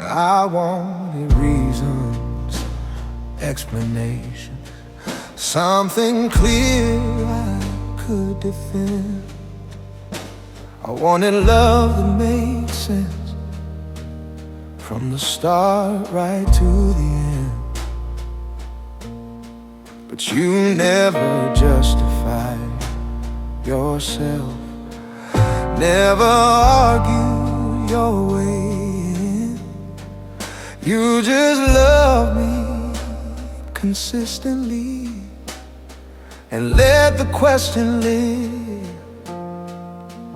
I wanted reasons, explanation, something clear I could defend. I wanted love that made sense from the start right to the end. But you never justified yourself, never argue your way in. You just love me consistently and let the question live.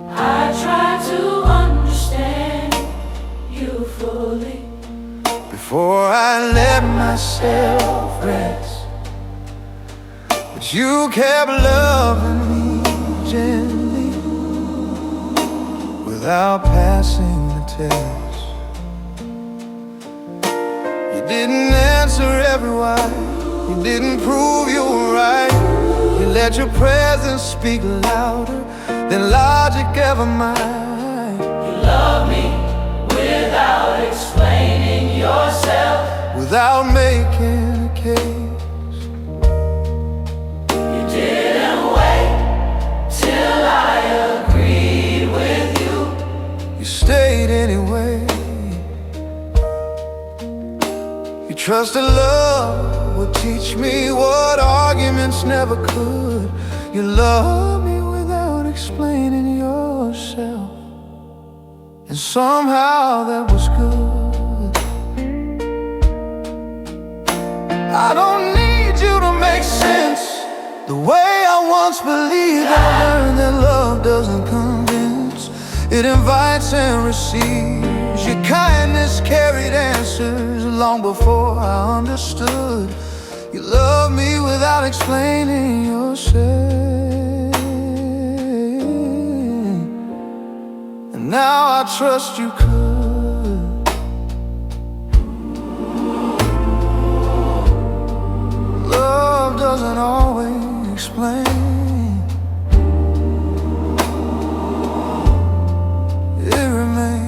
I try to understand you fully before I let myself rest, but you kept loving me gently without passing the test. You didn't answer every why, you didn't prove you were right. You let your presence speak louder than logic ever might. You love me without explaining yourself, without making a case. You didn't wait till I agreed with you. You stayed anyway. You trusted love would teach me what arguments never could. You love me without explaining yourself, and somehow that was good. I don't need you to make sense the way I once believed. I learned that love doesn't convince, it invites and receives. Your kindness carried answers long before I understood. You love me without explaining yourself, and now I trust you could. Love doesn't always explain, it remains.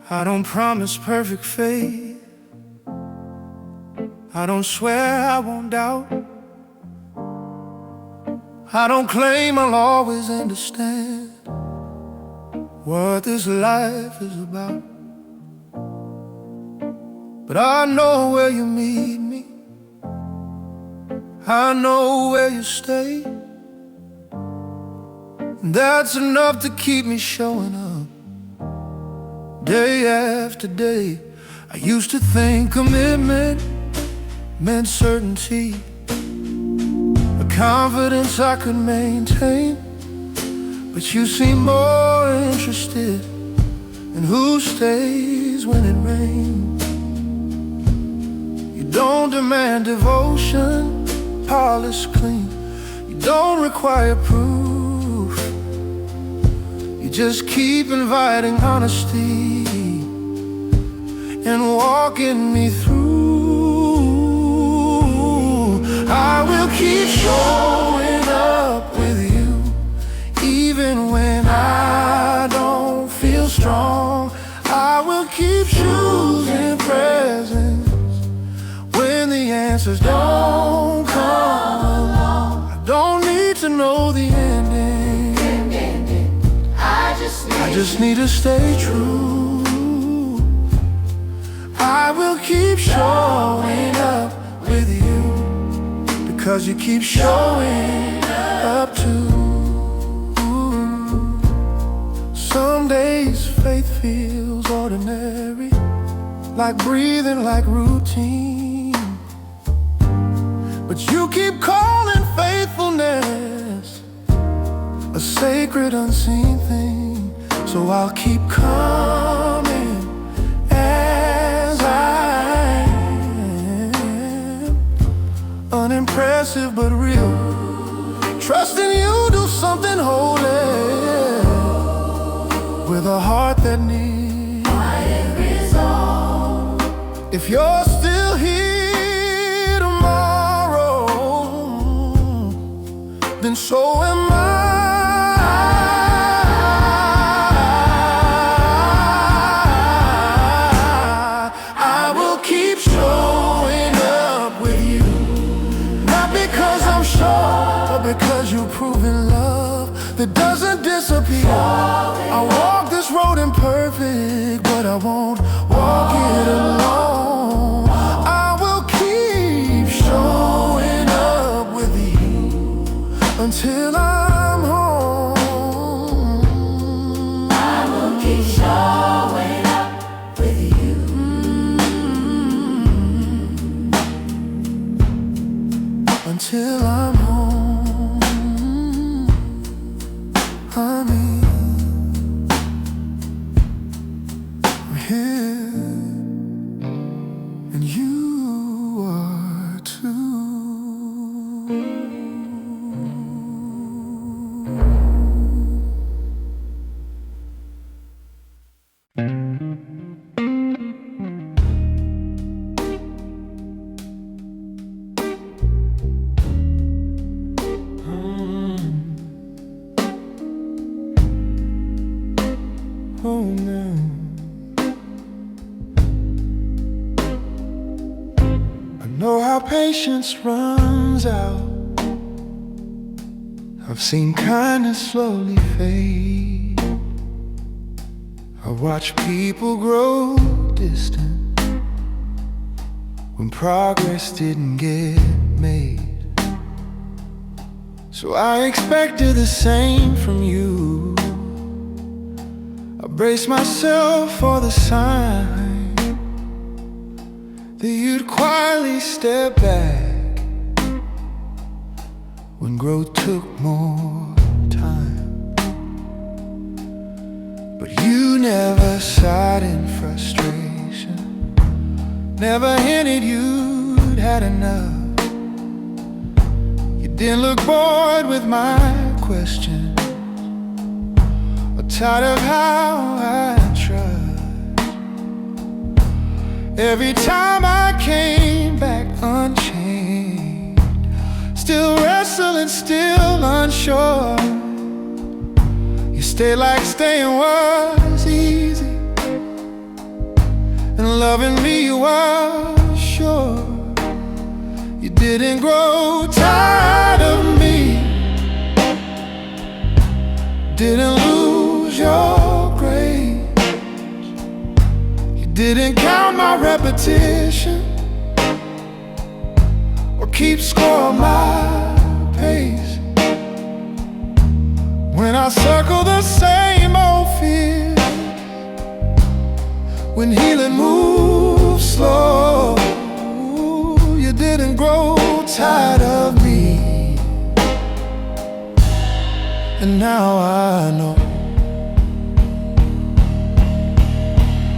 I don't promise perfect faith, I don't swear I won't doubt, I don't claim I'll always understand what this life is about. But I know where you meet me, I know where you stay, and that's enough to keep me showing up day after day. I used to think commitment meant certainty, a confidence I could maintain. But you seem more interested in who stays when it rains. You don't demand devotion, polished clean. You don't require proof, you just keep inviting honesty and walking me through. I will keep showing up with you, even when I don't feel strong. I will keep choosing presence when the answers don't come along. I don't need to know the ending, I just need to stay true. I will keep showing up with you, because you keep showing up too. Some days faith feels ordinary, like breathing, like routine. but you keep calling faithfulness a sacred unseen thing. So I'll keep coming as I am, unimpressive but real, trusting you do something holy, with a heart that needs quiet resolve. If you're still here tomorrow, then so am I. I will keep showing up with you, not because I'm sure, but because you've proven love that doesn't disappear. I walk this road imperfect, but I won't walk it alone. I will keep showing up with you until I'm home. I will keep showing up with you. Until I'm home. Honey, I'm here, and you are too. Oh no, I know how patience runs out. I've seen kindness slowly fade. I've watched people grow distant when progress didn't get made. So I expected the same from you. I braced myself for the sign that you'd quietly step back when growth took more time. But you never sighed in frustration, never hinted you'd had enough. You didn't look bored with my questions, tired of how I trust. Every time I came back unchanged, still wrestling, still unsure. You stayed like staying was easy, and loving me you were sure. You didn't grow tired of me, didn't lose your grace. You didn't count my repetition or keep score of my pace. When I circle the same old fears, when healing moves slow, you didn't grow tired of me. And now I know.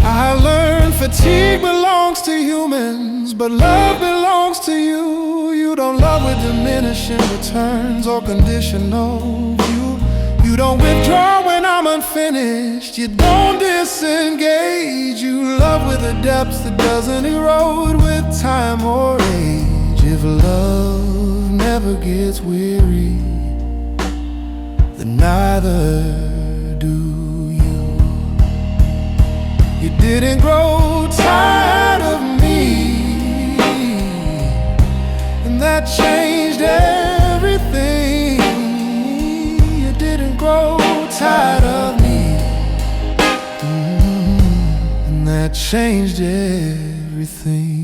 I learned fatigue belongs to humans, but love belongs to you. You don't love with diminishing returns or conditional view. You don't withdraw when I'm unfinished. You don't disengage. You love with a depth that doesn't erode with time or age. If love never gets weary, then neither do you. You didn't grow tired of me, and that changed everything. You didn't grow tired of me, and that changed everything.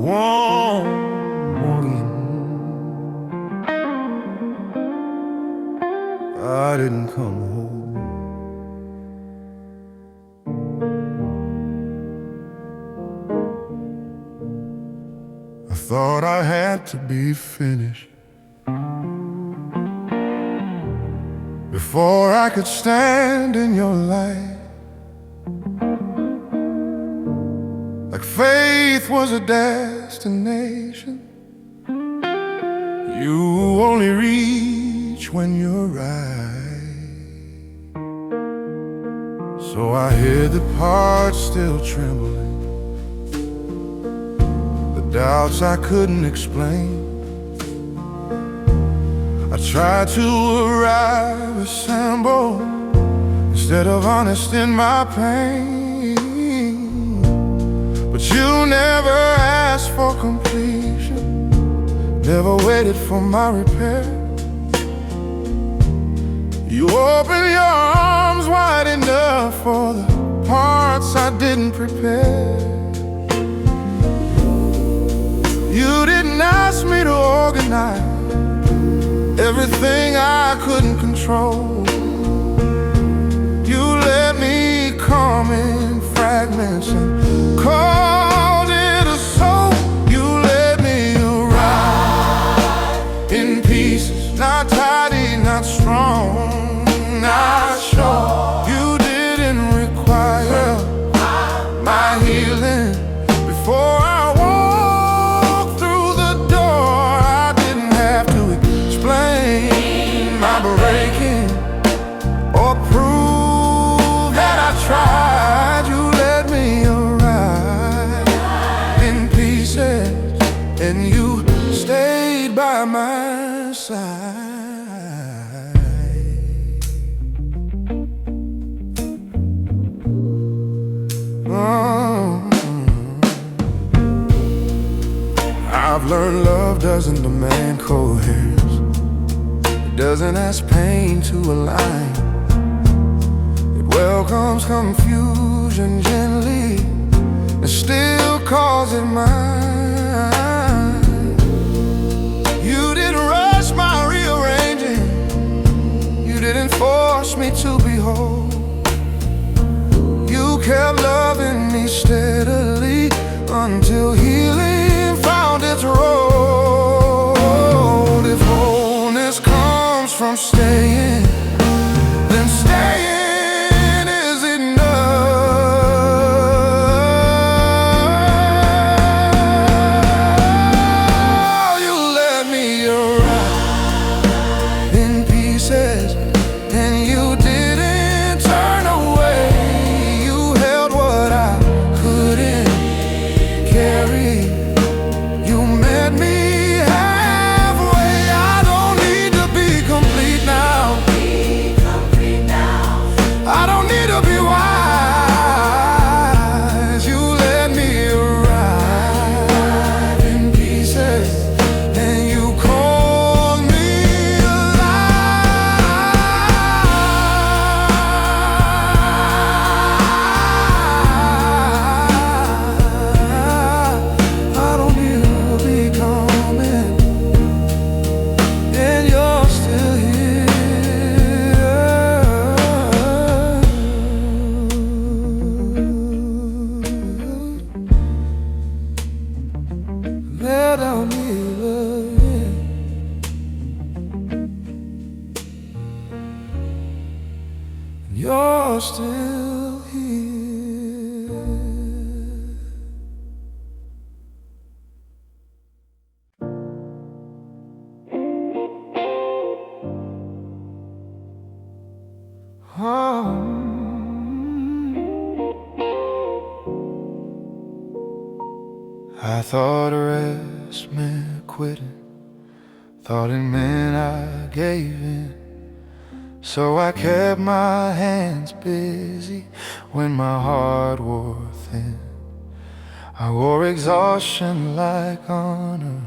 warm morning. I didn't come home. I thought I had to be finished before I could stand in your light. Like faith was a destination you only reach when you're right. So I hear the parts still trembling, the doubts I couldn't explain. I tried to arrive, assemble, instead of honest in my pain. But you never asked for completion, never waited for my repair. You opened your arms wide enough for the parts I didn't prepare. You didn't ask me to organize everything I couldn't control. You let me come in fragments and called it a soul. You let me arrive in pieces, not tidy, not strong, not sure. You didn't require my healing before I walked through the door. I didn't have to explain my breaking or prove that I tried. You let me arrive in pieces, and you stayed by my side. I've learned love doesn't demand coherence. It doesn't ask pain to align. It welcomes confusion gently and still calls it mine. You didn't rush my rearranging. You didn't force me to be whole. You kept loving me steadily until healing found its road. If wholeness comes from staying, then staying is enough. You let me arrive in pieces, and you didn't turn away. You held what I couldn't carry. You met me halfway. I don't need to be complete now. I don't need to be wise. You let me arrive in pieces, and you called me alive. I don't need to be coming, and you're still here. Let out me loving. You're still here. I thought rest meant quitting, thought it meant I gave in. So I kept my hands busy when my heart wore thin. I wore exhaustion like honor,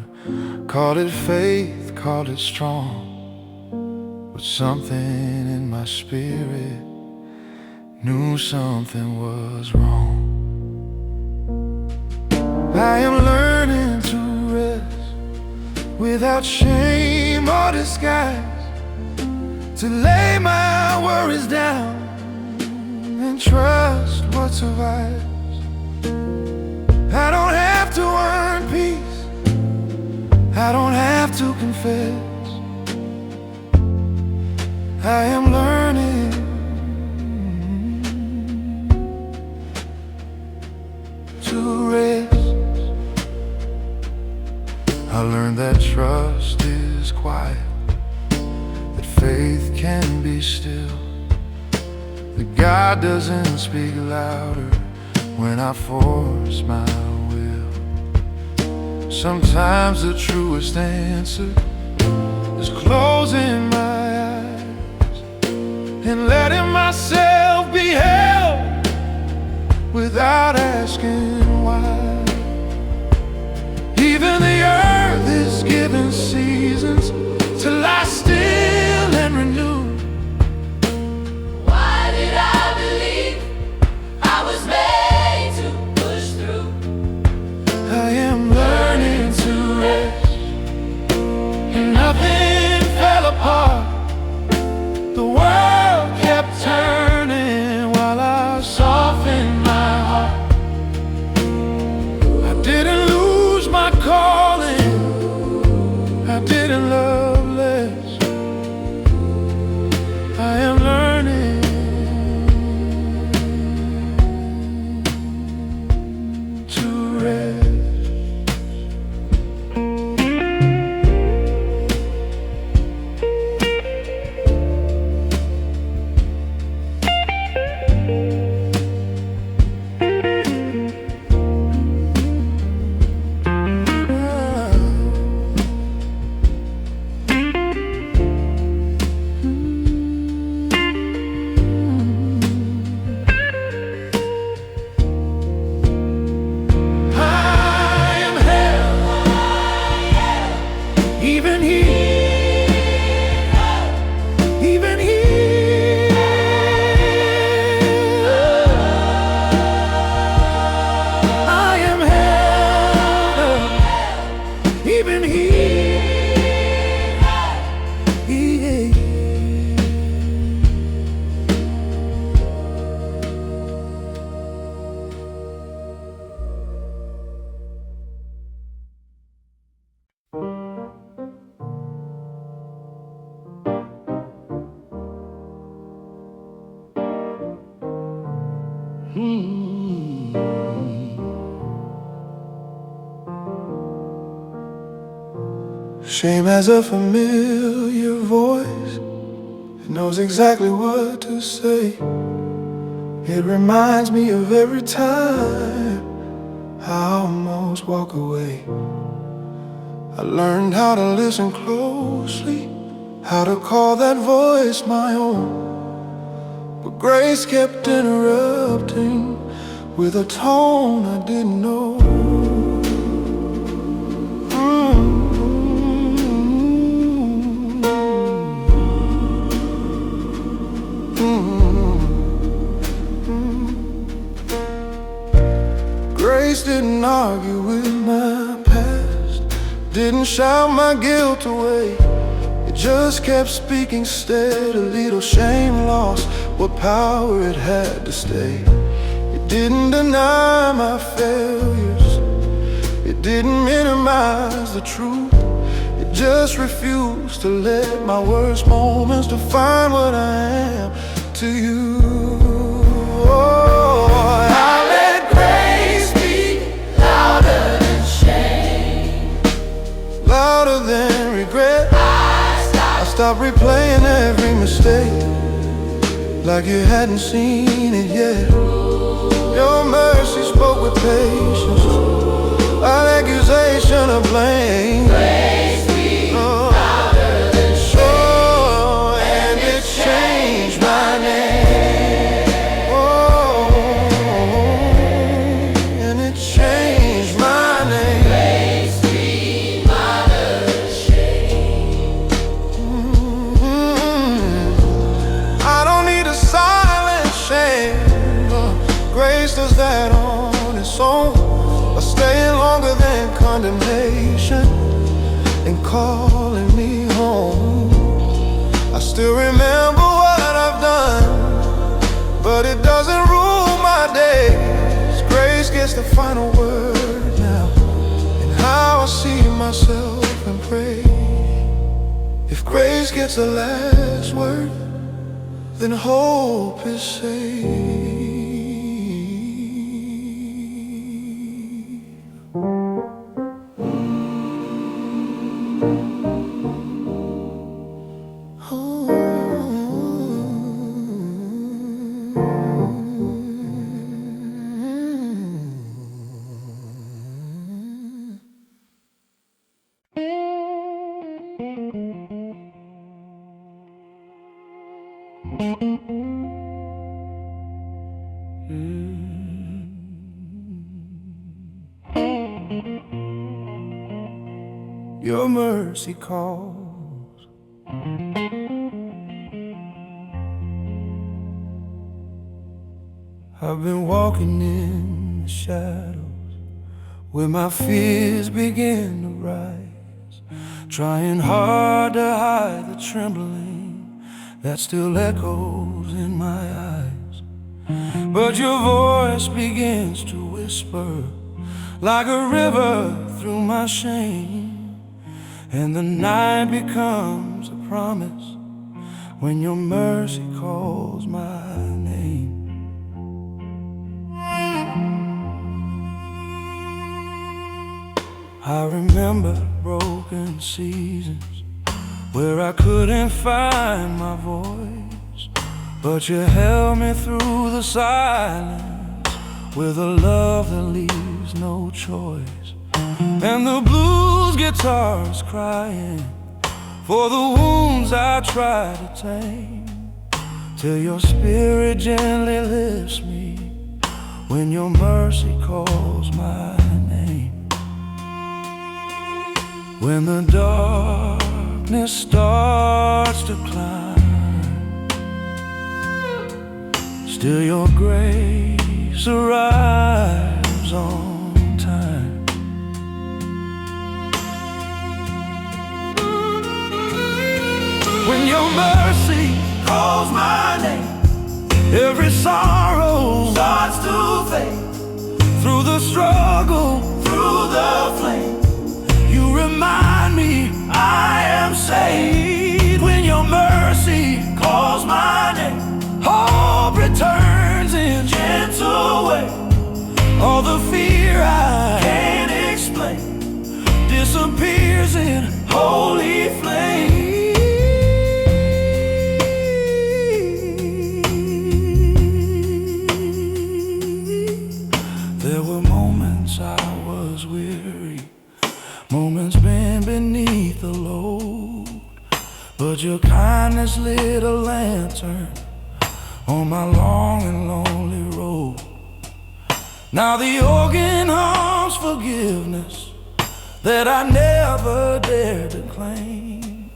called it faith, called it strong. But something in my spirit knew something was wrong. I am learning without shame or disguise, to lay my worries down and trust what survives. I don't have to earn peace, I don't have to confess. I am learning to rest. I learned that trust is quiet, that faith can be still, that God doesn't speak louder when I force my will. Sometimes the truest answer is closing my eyes and letting myself be held without asking why. Even the earth is given seasons to lie still and renew. Why did I believe I was made to push through? I am learning to rest, and nothing fell apart. The world kept turning while I softened my heart. I didn't lose my calling, I didn't love less. I am learning to rest. Even here, even here, I am held, even here, yeah. Shame has a familiar voice, it knows exactly what to say. It reminds me of every time I almost walk away. I learned how to listen closely, how to call that voice my own. But grace kept interrupting with a tone I didn't know. Grace didn't argue with my past, didn't shout my guilt away. It just kept speaking steadily till shame lost what power it had to stay. It didn't deny my failures, it didn't minimize the truth. It just refused to let my worst moments define what I am to you. Oh, I let grace speak louder than shame, louder than regret. I stopped replaying every mistake like you hadn't seen it yet. Your mercy spoke with patience, an accusation of blame. Grace speak louder than shame. Oh, and it changed my name. Oh, and it changed my name. Grace speak louder than shame. I don't need a silent shame. Grace does that on its own, by staying longer than condemnation. and calling me home. I still remember what I've done, but it doesn't rule my days. Grace gets the final word now, and how I see myself and pray. If grace gets the last word, then hope is saved. Your mercy calls. I've been walking in the shadows where my fears begin to rise, trying hard to hide the trembling that still echoes in my eyes. But your voice begins to whisper like a river through my shame. And the night becomes a promise when your mercy calls my name. I remember broken seasons where I couldn't find my voice, but you held me through the silence with a love that leaves no choice. And the blues guitar's crying for the wounds I try to tame, till your spirit gently lifts me when your mercy calls my name. When the darkness starts to climb, still your grace arrives on time. When your mercy calls my name, every sorrow starts to fade. Through the struggle, through the flame, you remind me I am saved. When your mercy calls my name, hope returns in gentle way. All the fear I can't explain disappears in holy flame. Moments bent beneath the load, but your kindness lit a lantern on my long and lonely road. Now the organ hums forgiveness that I never dared to claim,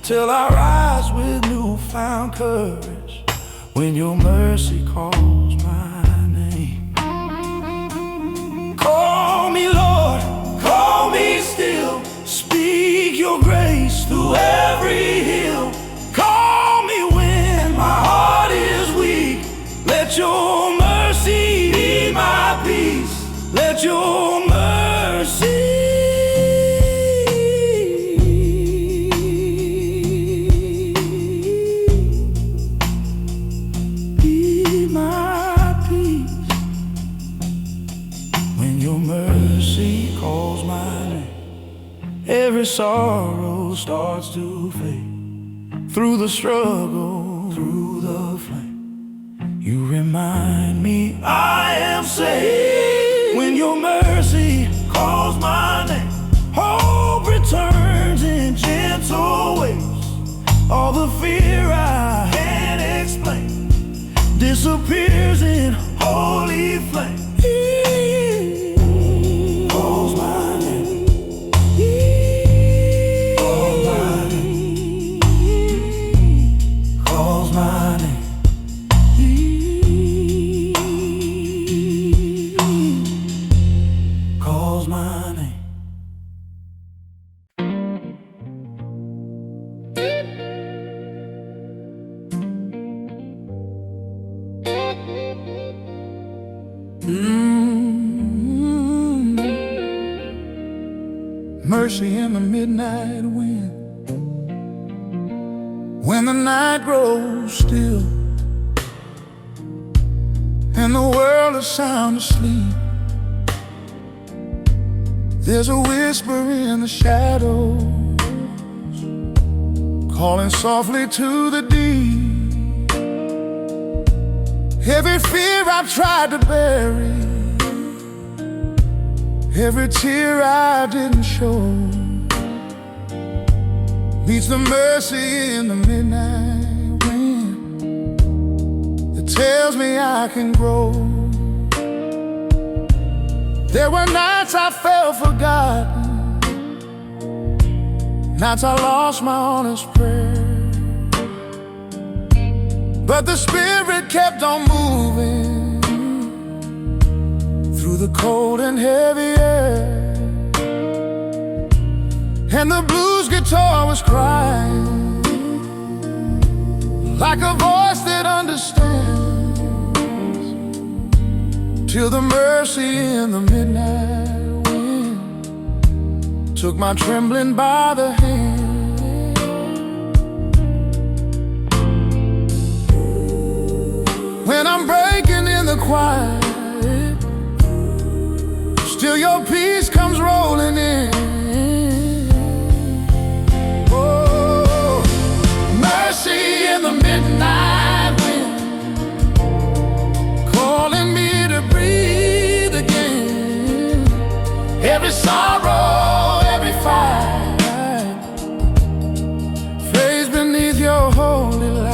till I rise with newfound courage when your mercy calls my name. Call me, Lord, call me still. Speak your grace through every hill. Call me when my heart is weak. Let your mercy be my peace. Let your mercy be my peace. When your mercy calls my name, every sorrow starts to fade. Through the struggle, through the flame, you remind me I am saved. When your mercy calls my name, hope returns in gentle ways. All the fear I can't explain disappears in holy flame. Calls my name. Calls my name. Calls my name. Mercy in the midnight wind, when the night grows still and the world is sound asleep. There's a whisper in the shadows, calling softly to the deep. Every fear I've tried to bury, every tear I didn't show, meets the mercy in the midnight wind that tells me I can grow. There were nights I felt forgotten, nights I lost my honest prayer, but the Spirit kept on moving through the cold and heavy air. And the blues guitar was crying like a voice that understands, till the mercy in the midnight wind took my trembling by the hand. When I'm breaking in the quiet, still your peace comes rolling in. Oh, mercy in the midnight wind, calling me to breathe again. Every sorrow, every fight fades beneath your holy light.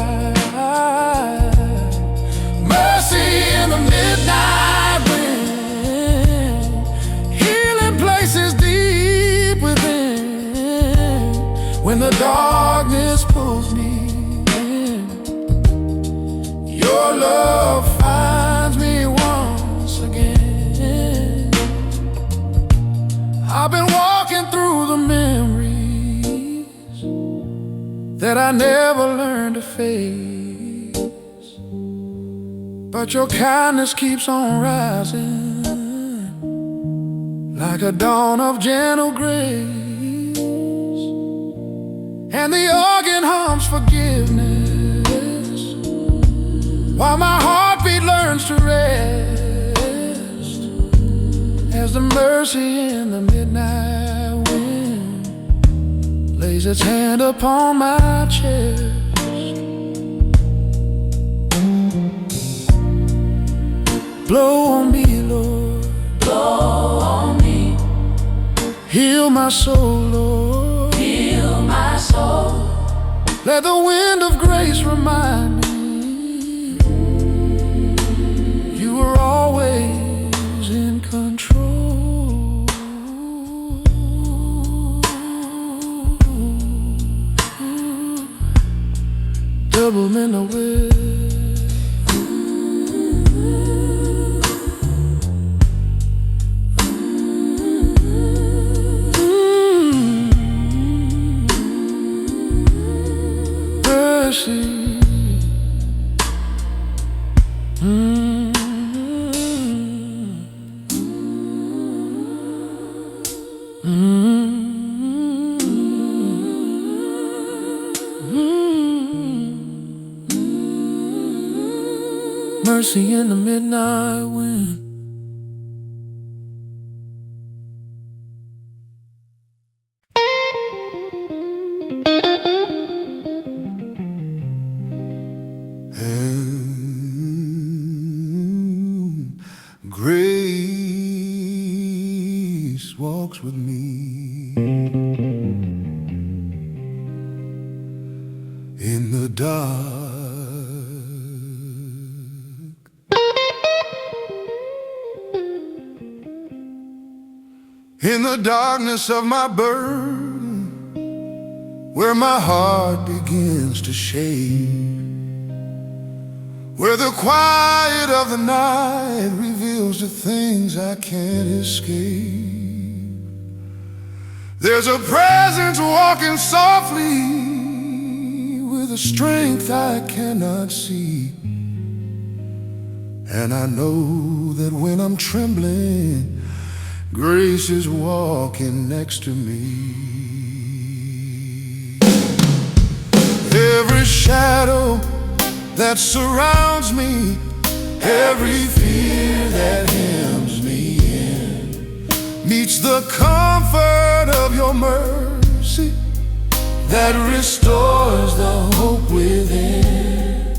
Mercy in the midnight wind, healing places deep within. When the darkness pulls me in, your love finds me once again. I've been walking through the memories that I never learned to face, but your kindness keeps on rising like a dawn of gentle grace. And the organ hums forgiveness while my heartbeat learns to rest, as the mercy in the midnight wind lays its hand upon my chest. Blow on me, Lord, Blow on me, heal my soul, Lord. heal my soul. Let the wind of grace remind me you were always in control. Double in the wind. Mercy. Mercy in the midnight wind. Grace walks with me in the dark, in the darkness of my burden, where my heart begins to shake, where the quiet of the night reveals the things I can't escape. There's a presence walking softly with a strength I cannot see, And I know that when I'm trembling, grace is walking next to me. Every shadow that surrounds me, every fear that hems me in, meets the comfort of your mercy that restores the hope within.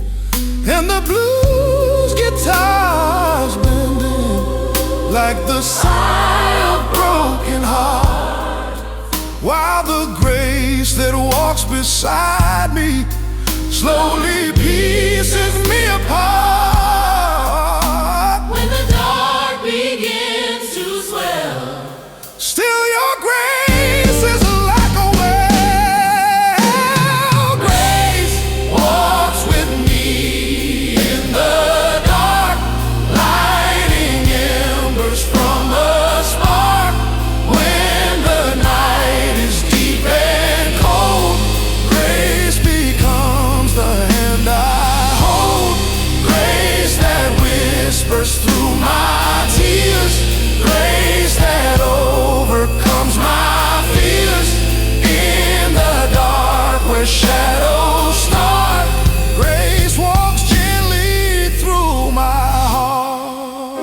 And the blues guitars bending like the sigh of broken heart, while the grace that walks beside me slowly pieces me apart. When the dark begins to swell, still your grace is like a well. Grace walks with me in the dark, lighting embers from a spark. When the night is deep and cold, grace becomes the hand I hold. Grace that whispers through my tears, grace that overcomes my fears. In the dark where shadows start, grace walks gently through my heart.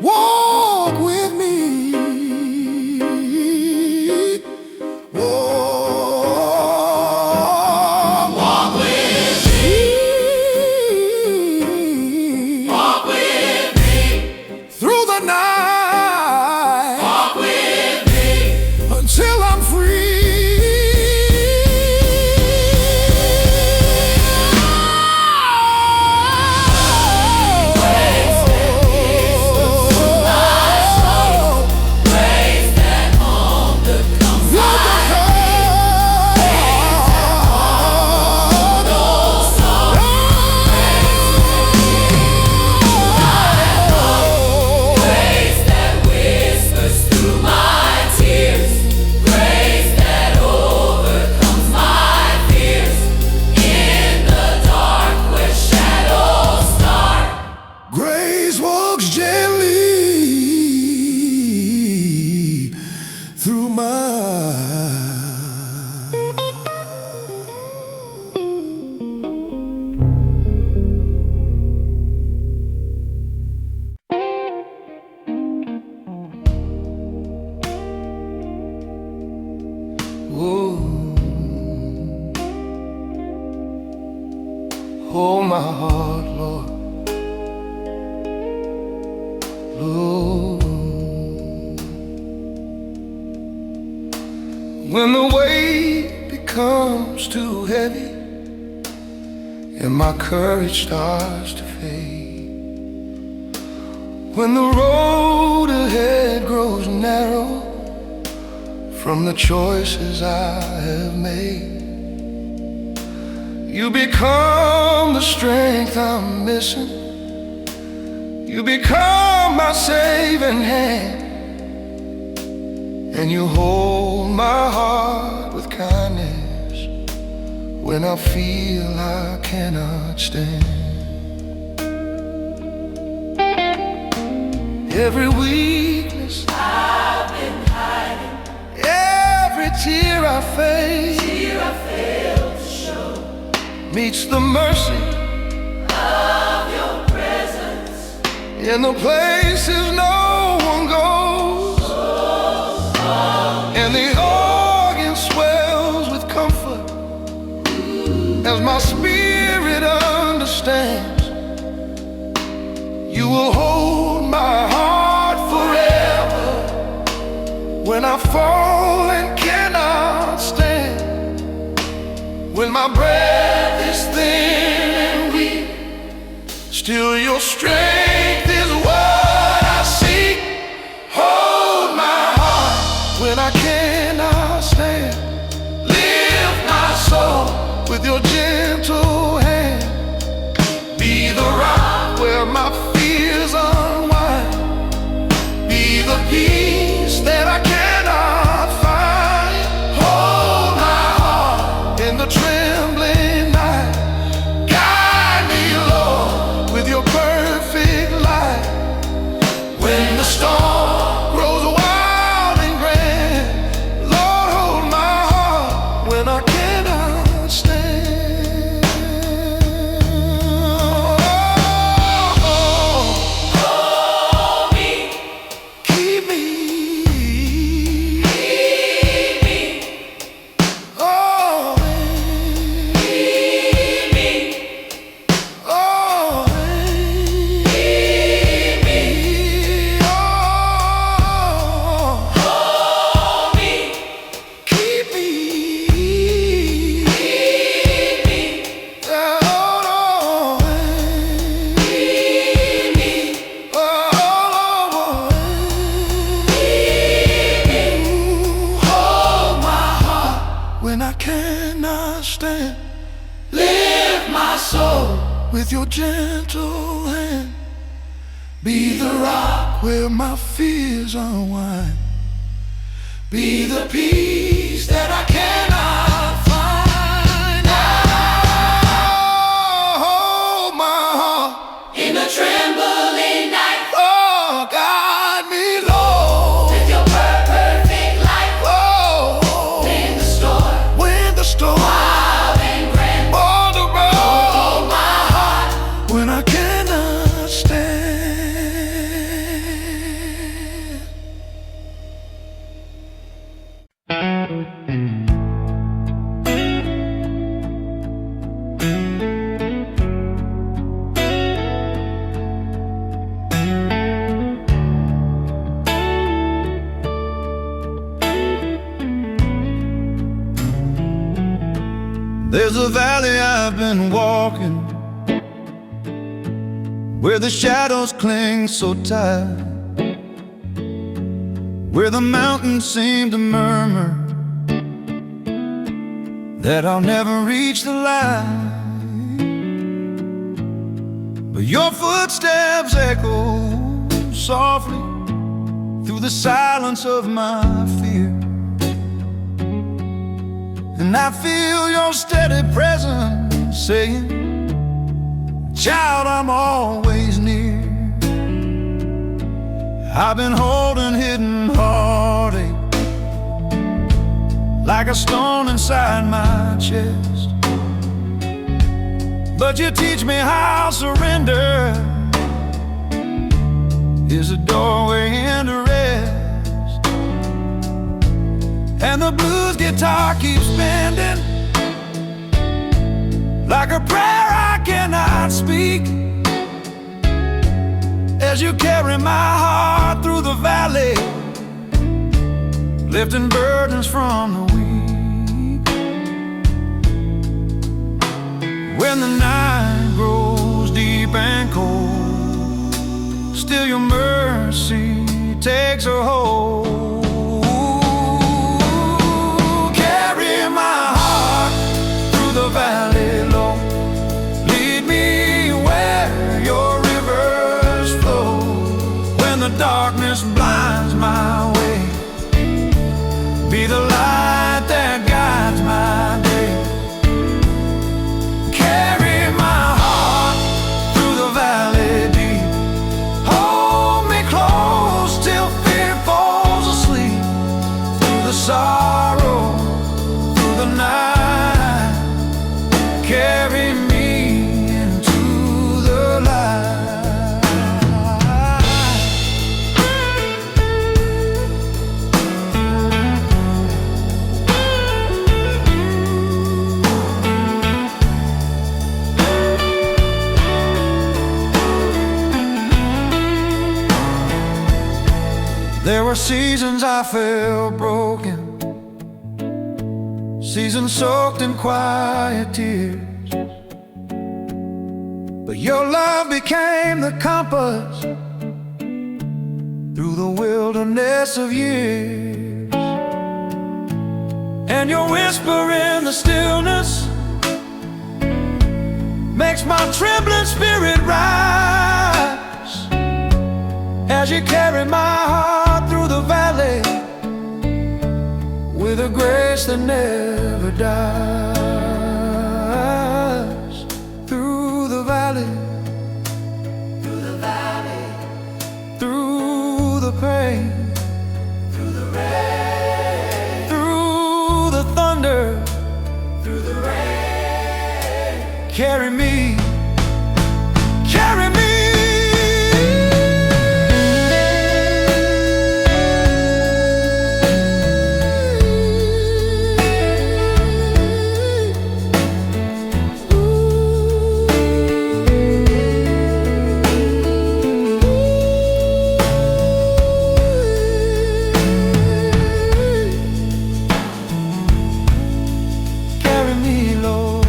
Walk with me. Walk with me. walk with me, Through the night, walk with me, until I'm free. grace that overcomes my grace that whispers through my tears, grace that overcomes my fears. In the dark where shadows start, Grace walks gently through my oh, hold my heart, Lord. Lord, when the weight becomes too heavy and my courage starts to fade, when the road ahead grows narrow from the choices I have made, you become the strength I'm missing. You become my saving hand, and you hold my heart with kindness when I feel I cannot stand. Every weakness I've been hiding, every tear I face fear I failed to show meets the mercy of your presence. in the places no one goes, and the organ swells with comfort as my spirit understands. You will hold my heart forever when I fall and cannot stand, when my breath is thin and weak. Still your strength is what I seek. Hold my heart when I cannot stand. Lift my soul with your gentle hand. Be the rock where my fears unwind. Be the peace that I cannot find. Hold my heart in the my soul. With your gentle hand, be the rock where my fears unwind. Be the peace that I cannot find. Oh, hold my heart In the trembling night, oh, guide me, Lord. with your perfect light. Oh, In the storm, when the storm wild and grand, on the road, hold my heart. when I cannot stand. There's a valley I've been walking, where the shadows cling so tight, where the mountains seem to murmur that I'll never reach the light. But your footsteps echo softly through the silence of my fear, and I feel your steady presence saying, child, I'm always near. I've been holding hidden heartache like a stone inside my chest, but you teach me how surrender is a doorway into rest. And the blues guitar keeps bending like a prayer I cannot speak, as you carry my heart through the valley, lifting burdens from the weak. When the night grows deep and cold, still your mercy takes a hold. Carry my heart through the valley low, lead me where your rivers flow. When the darkness blinds my way, be the light that guides my day. Carry my heart through the valley deep, hold me close till fear falls asleep. Through the sorrow, through the night, carry me into the light. There were seasons I felt broken, seasons soaked in quiet tears, but your love became the compass through the wilderness of years. And your whisper in the stillness makes my trembling spirit rise, as you carry my heart through the valley with a grace that never dies. Through the valley, Through the valley, through the pain, through the rain, through the thunder, through the rain. carry me, carry me. Carry me, Lord.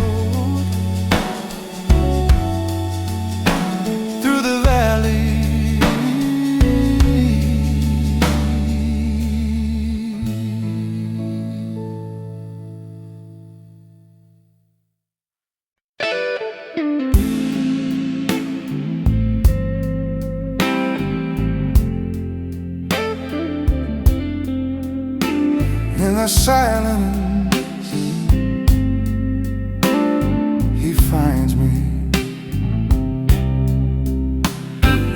the silence, he finds me.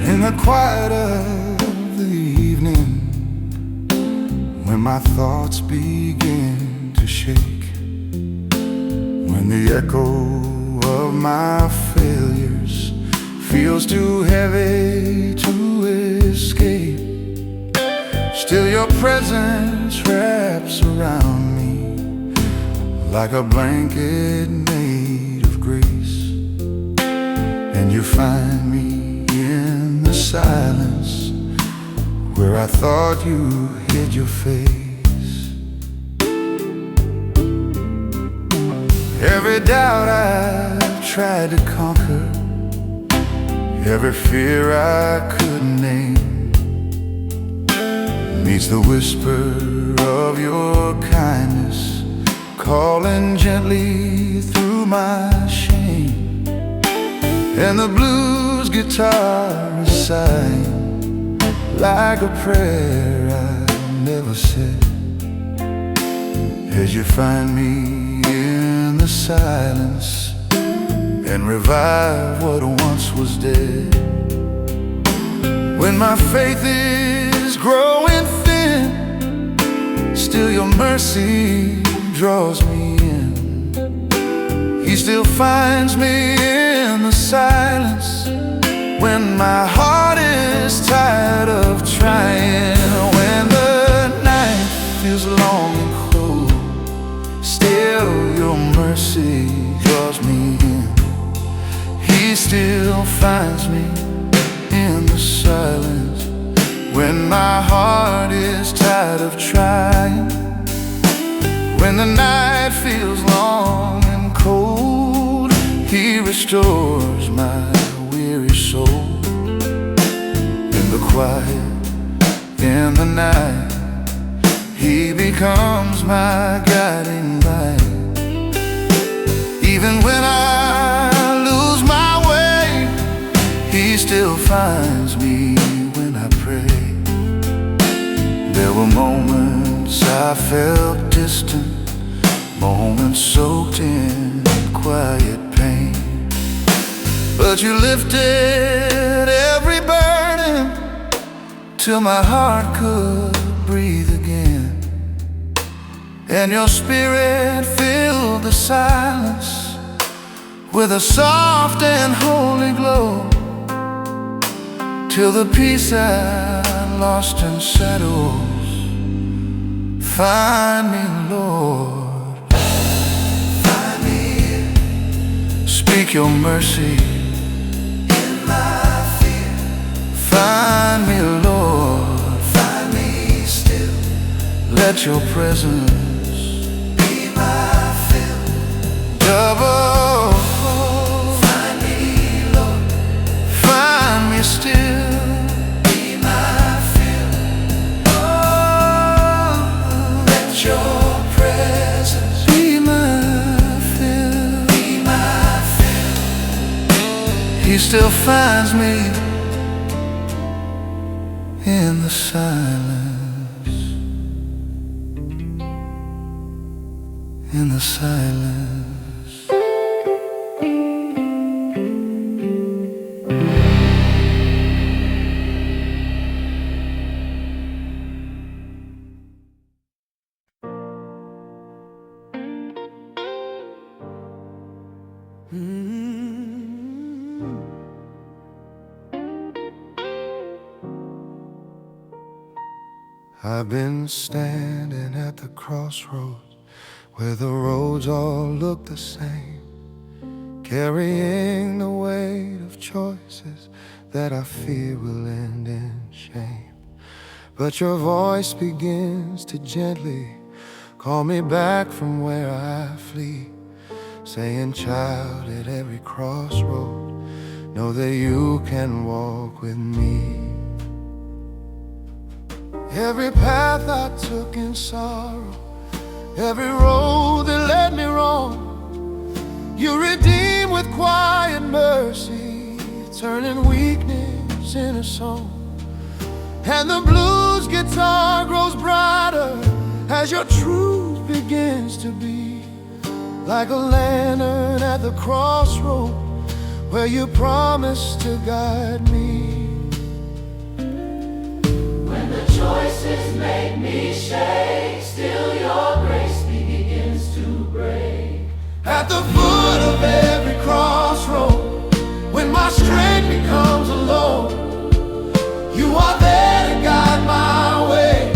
In the quiet of the evening, when my thoughts begin to shake, when the echo of my failures feels too heavy to escape, still your presence wraps around me like a blanket made of grace. And you find me in the silence where I thought you hid your face. Every doubt I've tried to conquer, every fear I couldn't name, meets the whisper of your kindness, calling gently through my shame. And the blues guitar is sighing like a prayer I never said, as you find me in the silence and revive what once was dead. When my faith is growing thin, still your mercy draws me in. He still finds me in the silence when my heart is tired of trying. When the night feels long and cold, still your mercy draws me in. He still finds me in the silence when my heart is tired of trying. When the night feels long and cold, he restores my weary soul. In the quiet, in the night, he becomes my guiding light. Even when I lose my way, he still finds me when I pray. There were moments I felt distant, moments soaked in quiet pain, but you lifted every burden till my heart could breathe again. And your spirit filled the silence with a soft and holy glow, till the peace I lost and settles. Find me, Lord, find me. Speak your mercy in my fear. Find me, Lord, find me still. Let your presence be my fill. Double. Find me, Lord, find me still. Your presence be my fill, be my fill. He still finds me in the silence, in the silence. I've been standing at the crossroads where the roads all look the same, carrying the weight of choices that I fear will end in shame. But your voice begins to gently call me back from where I flee, saying, child, at every crossroad, know that you can walk with me. Every path I took in sorrow, every road that led me wrong, you redeem with quiet mercy, turning weakness in a song. And the blues guitar grows brighter as your truth begins to be like a lantern at the crossroad where you promised to guide me. When the choices make me shake, still your grace begins to break. At the foot of every crossroad, when my strength becomes alone, you are there to guide my way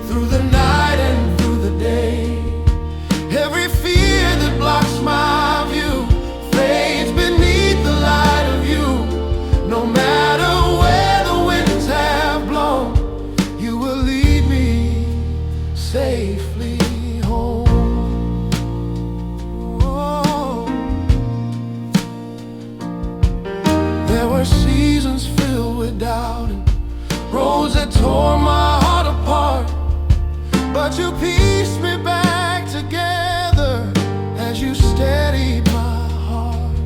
through the night and through the day. Every fear that blocks my view fades beneath the light of you. No matter where the winds have blown, you will lead me safely home. Oh. There were seasons filled with doubt and roads that tore my heart apart, but you pieced me back together as you steadied my heart.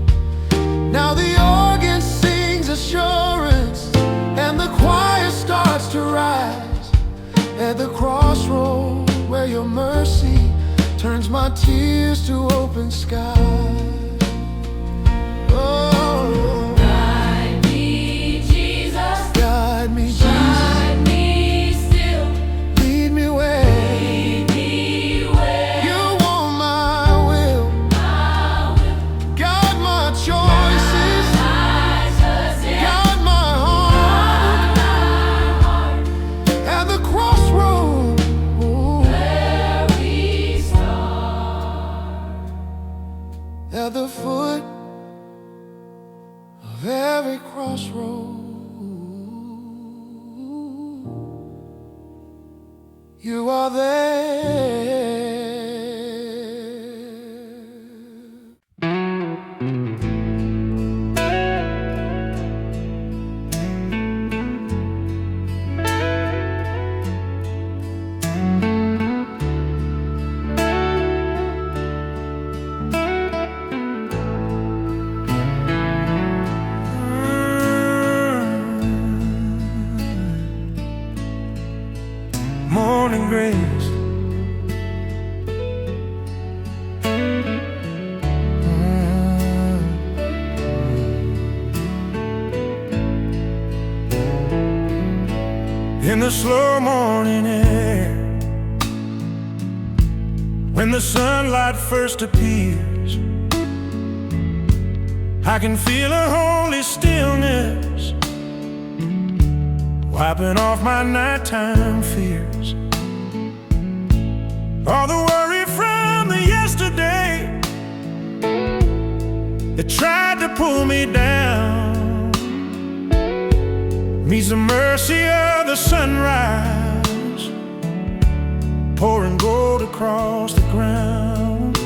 Now the organ sings assurance and the choir starts to rise at the crossroad where your mercy turns my tears to open sky. Oh, Guide me, Jesus. guide me, Jesus. Guide me still. Lead me where Lead me where you want my will. I will. Guide my choices, I trust in guide my heart at the crossroad. where we start. At the foot of every crossroad, you are there. Morning grace, in the slow morning air, when the sunlight first appears, I can feel a holy stillness wiping off my nighttime fears. All the worry from the yesterday that tried to pull me down meets the mercy of the sunrise, pouring gold across the ground.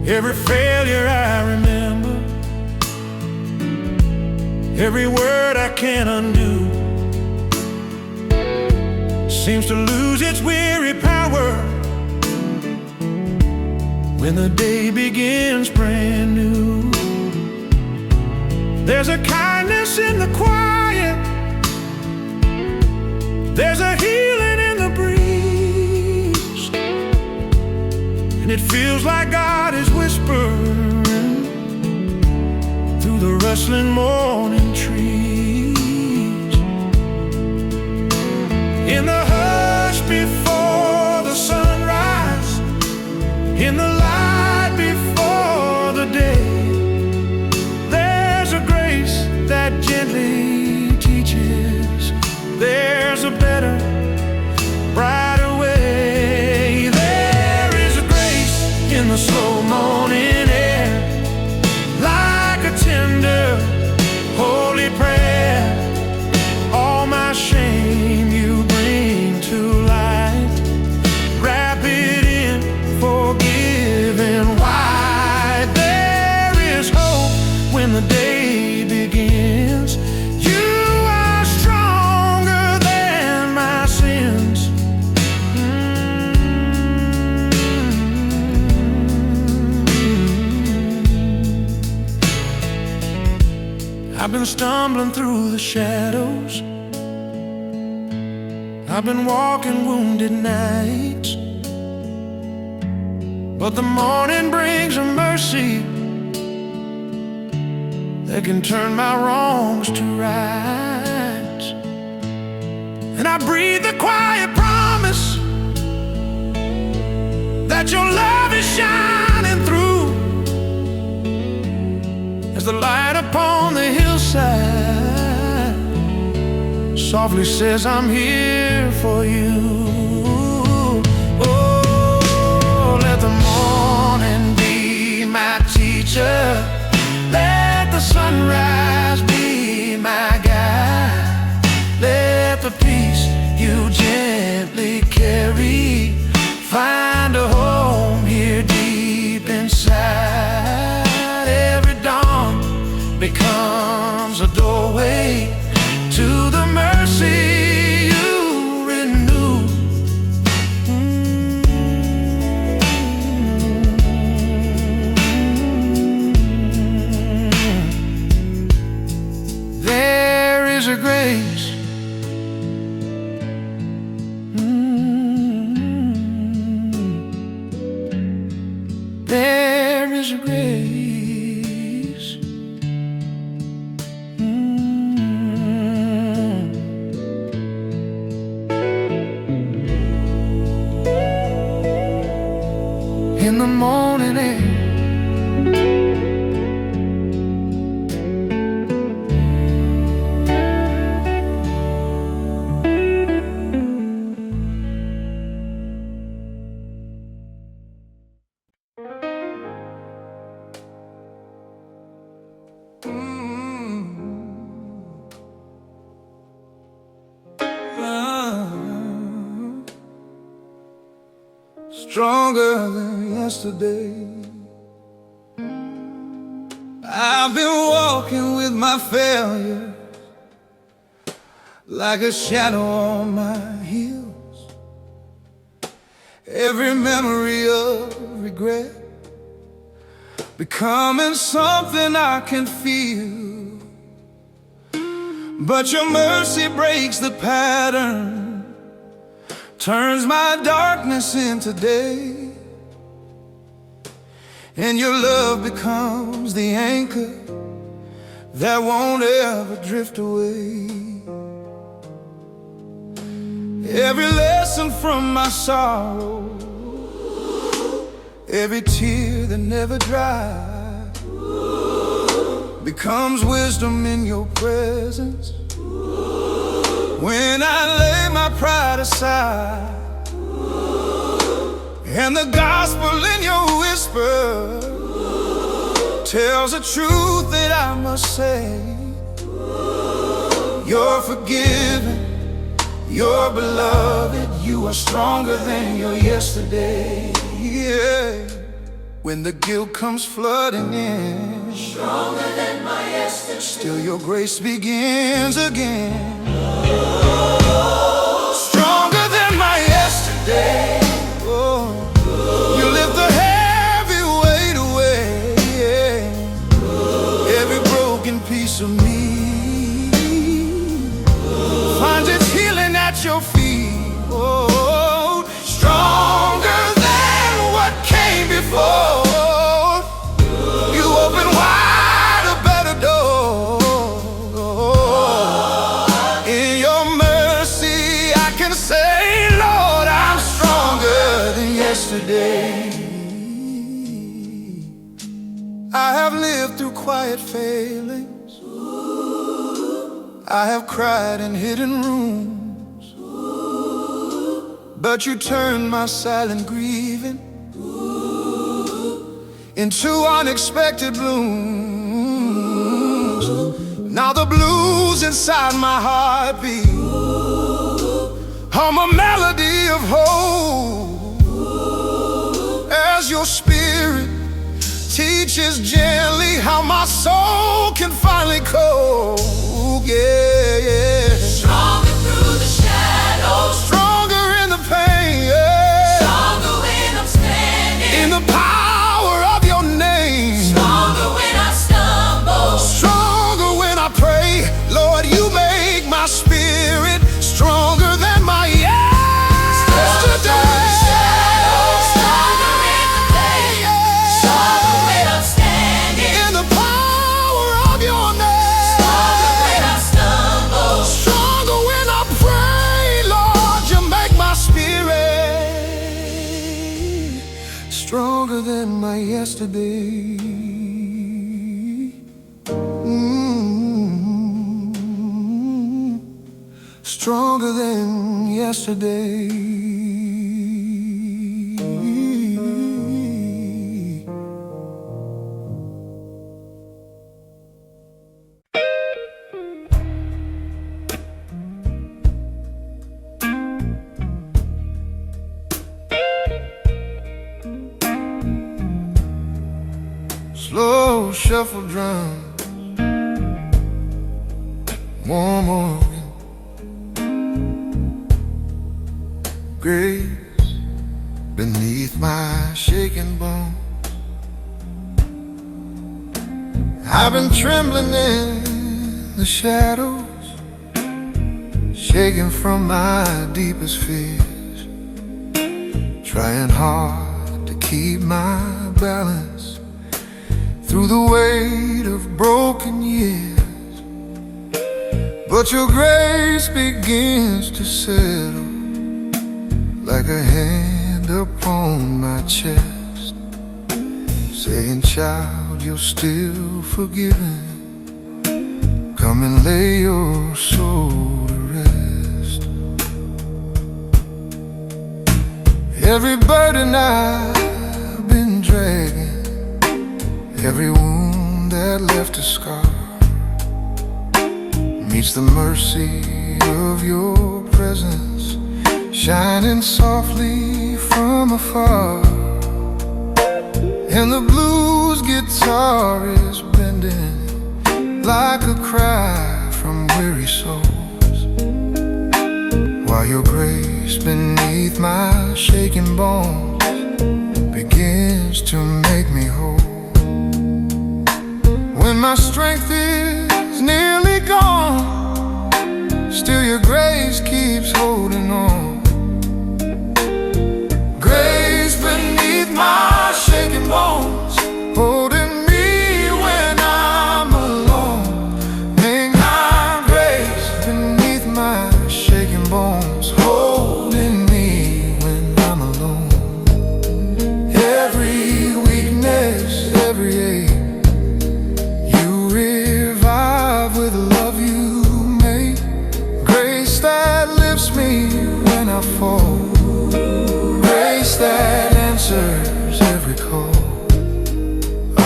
Every failure I remember, every word I can't undo, seems to lose its weary power when the day begins brand new. There's a kindness in the quiet, there's a healing in the breeze, and it feels like God is whispering through the rustling morning trees. In the hush before the sunrise, in the light before the day, there's a grace that gently teaches. There's a better, brighter way. There is a grace in the slow morning air, like a tender, holy prayer. All my shame you bring to light, wrap it in forgiving white. There is hope when the day begins. You are stronger than my sins. I've been stumbling through the shadows, I've been walking wounded nights, but the morning brings a mercy that can turn my wrongs to rights. And I breathe the quiet promise that your love is shining through, as the light upon the hillside softly says, I'm here for you. Oh, let the morning be my teacher, let the sunrise be my guide, let the peace you gently carry find a home here deep inside. Every dawn becomes a doorway to the mercy you renew. There is a grace. There is a grace. In the morning air, stronger than yesterday. I've been walking with my failure like a shadow on my heels. Every memory of regret becoming something I can feel. But your mercy breaks the pattern, turns my darkness into day, and your love becomes the anchor that won't ever drift away. Every lesson from my sorrow, every tear that never dries, becomes wisdom in your presence. When I lay my pride aside, and the gospel in your whisper tells the truth that I must say. You're forgiven, you're beloved, you are stronger than your yesterday. Yeah. When the guilt comes flooding in, Stronger than my yesterday. still your grace begins again. Stronger than my yesterday. Oh, you lift the heavy weight away. Yeah. Every broken piece of me finds its healing at your feet. Oh, stronger than what came before. You open wide a better door. In your mercy I can say, Lord, I'm stronger than yesterday. I have lived through quiet failings, I have cried in hidden rooms, but you turned my silent grieving into unexpected blooms. Now the blues inside my heartbeat hum a melody of hope, as your spirit teaches gently how my soul can finally cope. Yeah, yeah. Stronger through the shadows. Stronger in the pain, yeah. Stronger when I'm standing. In the power of your name. Stronger when I stumble. Stronger when I pray. Lord, you make my spirit stronger than my than my yesterday. Stronger than yesterday. Slow shuffle drums, warm morning, grace beneath my shaking bones. I've been trembling in the shadows, shaking from my deepest fears, trying hard to keep my balance through the weight of broken years. But your grace begins to settle like a hand upon my chest, saying, child, you're still forgiven. Come and lay your soul to rest. Every burden I've been dragging, every wound that left a scar, meets the mercy of your presence, shining softly from afar. And the blues guitar is bending like a cry from weary souls, while your grace beneath my shaking bones begins to make me whole. When my strength is nearly gone, still your grace keeps holding on. Grace beneath my shaking bones, holding me when I'm alone. May my grace beneath my shaking bones, holding me when I'm alone. Every weakness, every ache, with love you make, grace that lifts me when I fall, grace that answers every call.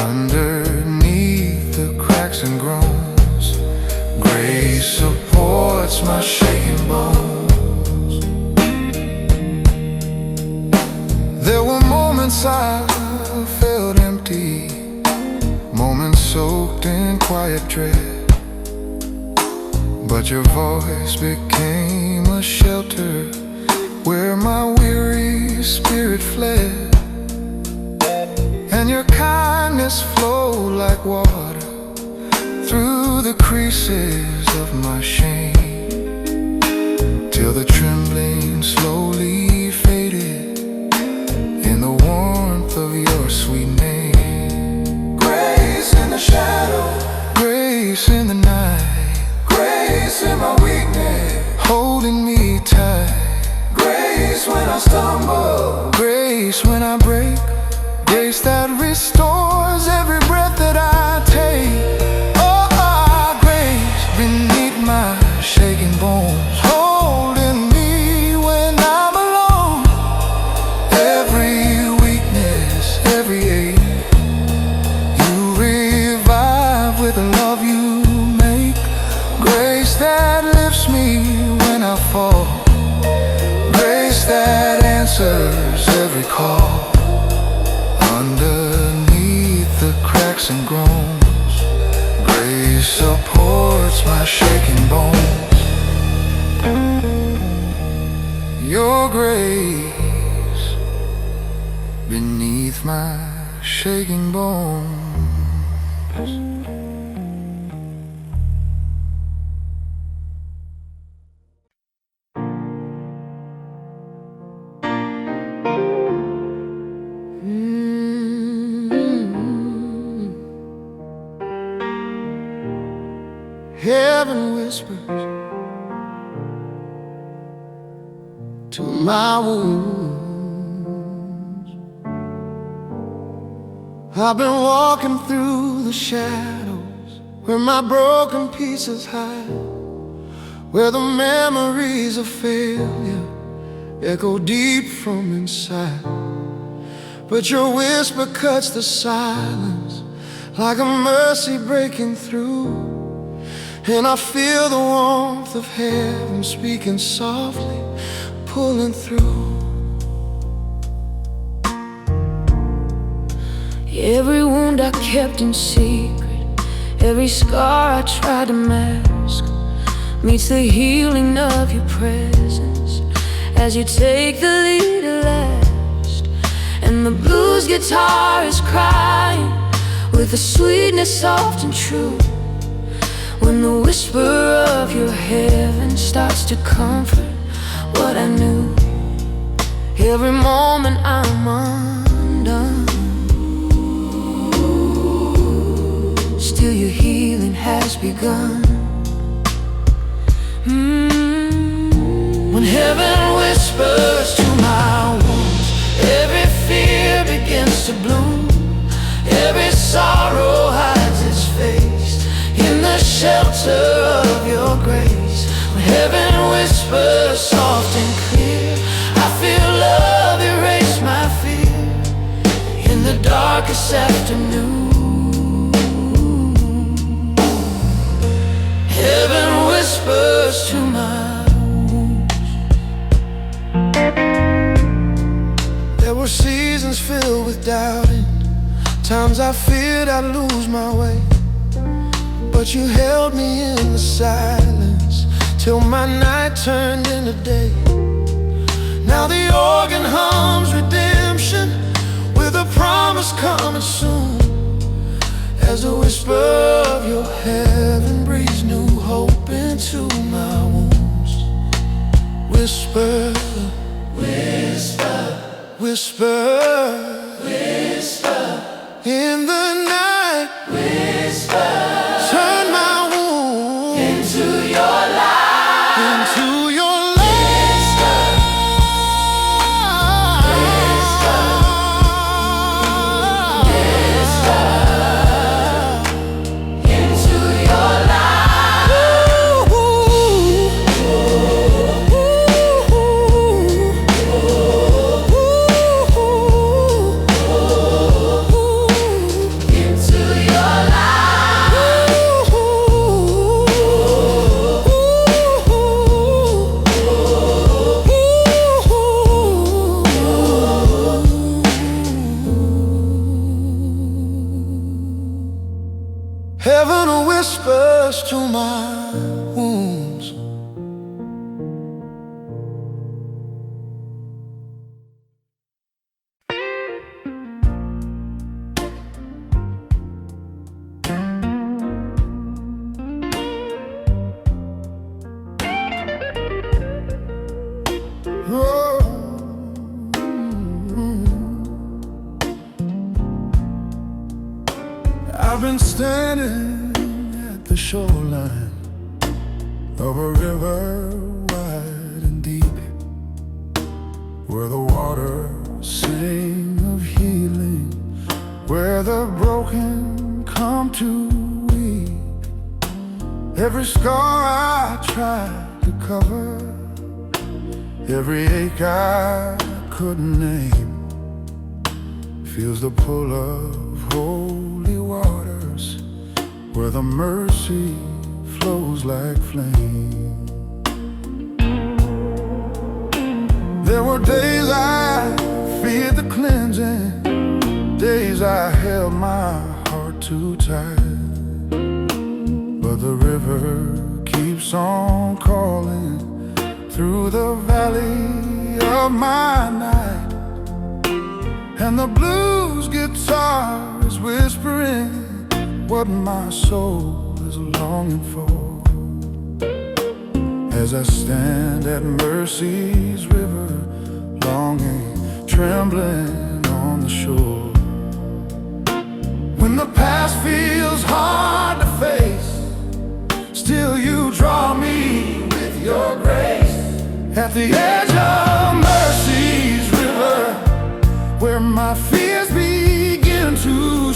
Underneath the cracks and groans, grace supports my shaking bones. There were moments I felt empty, moments soaked in quiet dread, but your voice became a shelter where my weary spirit fled. And your kindness flowed like water through the creases of my shame, till the trembling slowly faded in the warmth of your sweet name. Grace in the shadow, grace in the night, grace in my weakness, holding me tight. Grace when I stumble, grace when I break, grace that restores every breath that I take. Oh, grace beneath my shaking bones, holding me when I'm alone. Every weakness, every ache, you revive with the love you make. Grace that lifts me when I fall, grace that answers every call. Underneath the cracks and groans, grace supports my shaking bones. Your grace beneath my shaking bones. Heaven whispers to my wounds, I've been walking through the shadows where my broken pieces hide, where the memories of failure echo deep from inside. But your whisper cuts the silence like a mercy breaking through, and I feel the warmth of heaven speaking softly, pulling through. Every wound I kept in secret, every scar I tried to mask, meets the healing of your presence as you take the lead at last. And the blues guitar is crying with a sweetness soft and true, when the whisper of your heaven starts to comfort what I knew. Every moment I'm undone, still your healing has begun. When heaven whispers to my wounds, every fear begins to bloom, every sorrow hides its face in the shelter of your grace. When heaven whispers soft and clear, I feel love erase my fear in the darkest afternoon. Heaven whispers to my wounds. There were seasons filled with doubting, times I feared I'd lose my way, but you held me in the silence till my night turned into day. Now the organ hums redemption with a promise coming soon, as a whisper of your heaven breathes new hope into my wounds. Whisper, whisper, whisper, whisper in the night. Whisper Turn my wounds into your light. into your light. Into your light. Into your Heaven whispers to my wounds. I've been standing at the shoreline of a river wide and deep, where the waters sing of healing, where the broken come to weep. Every scar I tried to cover, every ache I couldn't name, feels the pull of holy waters, where the mercy flows like flame. There were days I feared the cleansing, days I held my heart too tight, but the river keeps on calling through the valley of my night. And the blues guitar is whispering what my soul is longing for, as I stand at mercy's river, longing, trembling on the shore. When the past feels hard to face, still you draw me with your grace. At the edge of mercy's river, where my fears begin to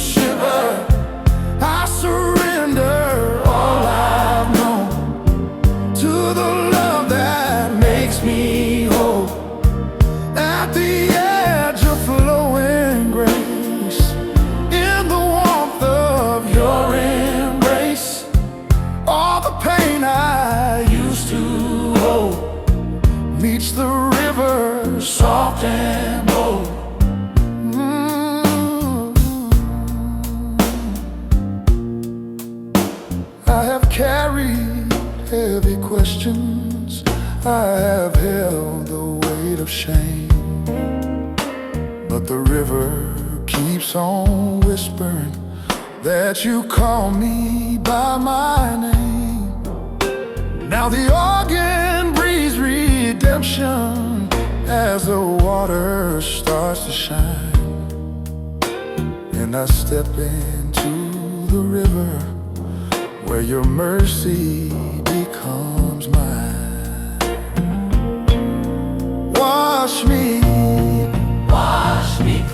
carried heavy questions, I have held the weight of shame. But the river keeps on whispering that you call me by my name. Now the organ breathes redemption as the water starts to shine, and I step into the river where your mercy becomes mine. Wash me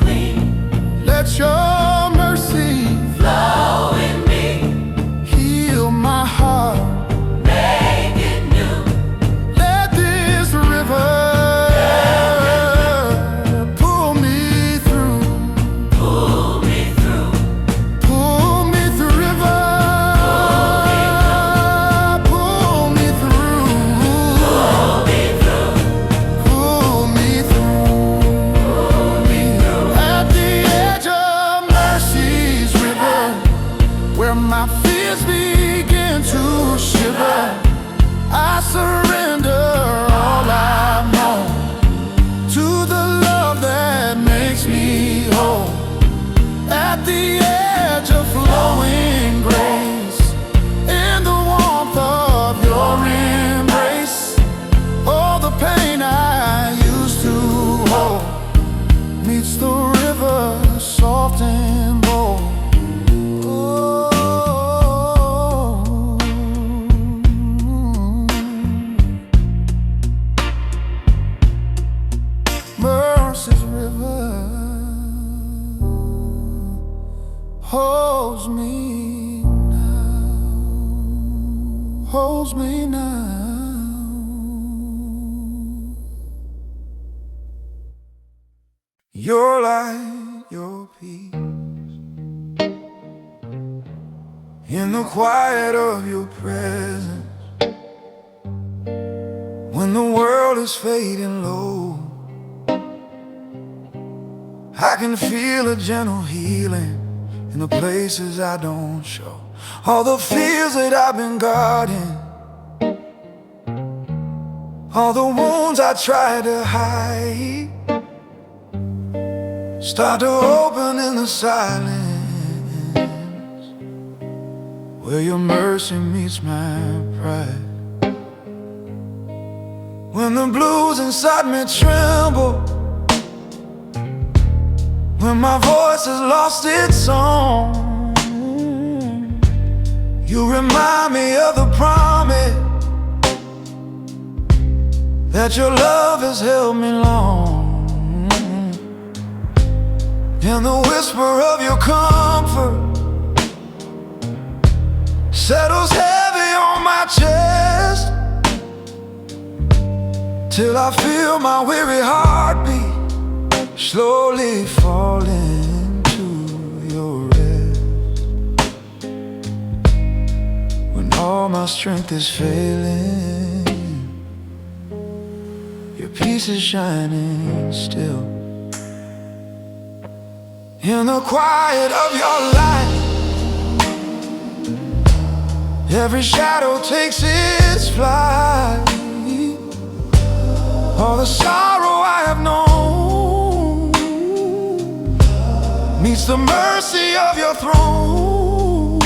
clean. Let your mercy Flow in me, heal my heart. make it new. Let this river pull me through. Pull me through, Pull me through, river. Pull me through. pull me through, Pull me through. pull me through. At the edge of mercy's river, where my fears begin to shiver, I surrender all I know to the love that makes me whole. At the edge of flowing grace, in the warmth of your embrace, all the pain I used to hold meets the river, soft and bold. Oh, Mercy's river holds me now, holds me now. Your light, your peace, in the quiet of your presence, when the world is fading low, I can feel a gentle healing in the places I don't show. All the fears that I've been guarding, all the wounds I tried to hide, start to open in the silence, where your mercy meets my pride. When the blues inside me tremble, when my voice has lost its song, you remind me of the promise that your love has held me long. And the whisper of your comfort settles heavy on my chest, till I feel my weary heartbeat slowly falling to your rest. When all my strength is failing, your peace is shining still. In the quiet of your light, every shadow takes its flight. All the sorrow I have known meets the mercy of your throne.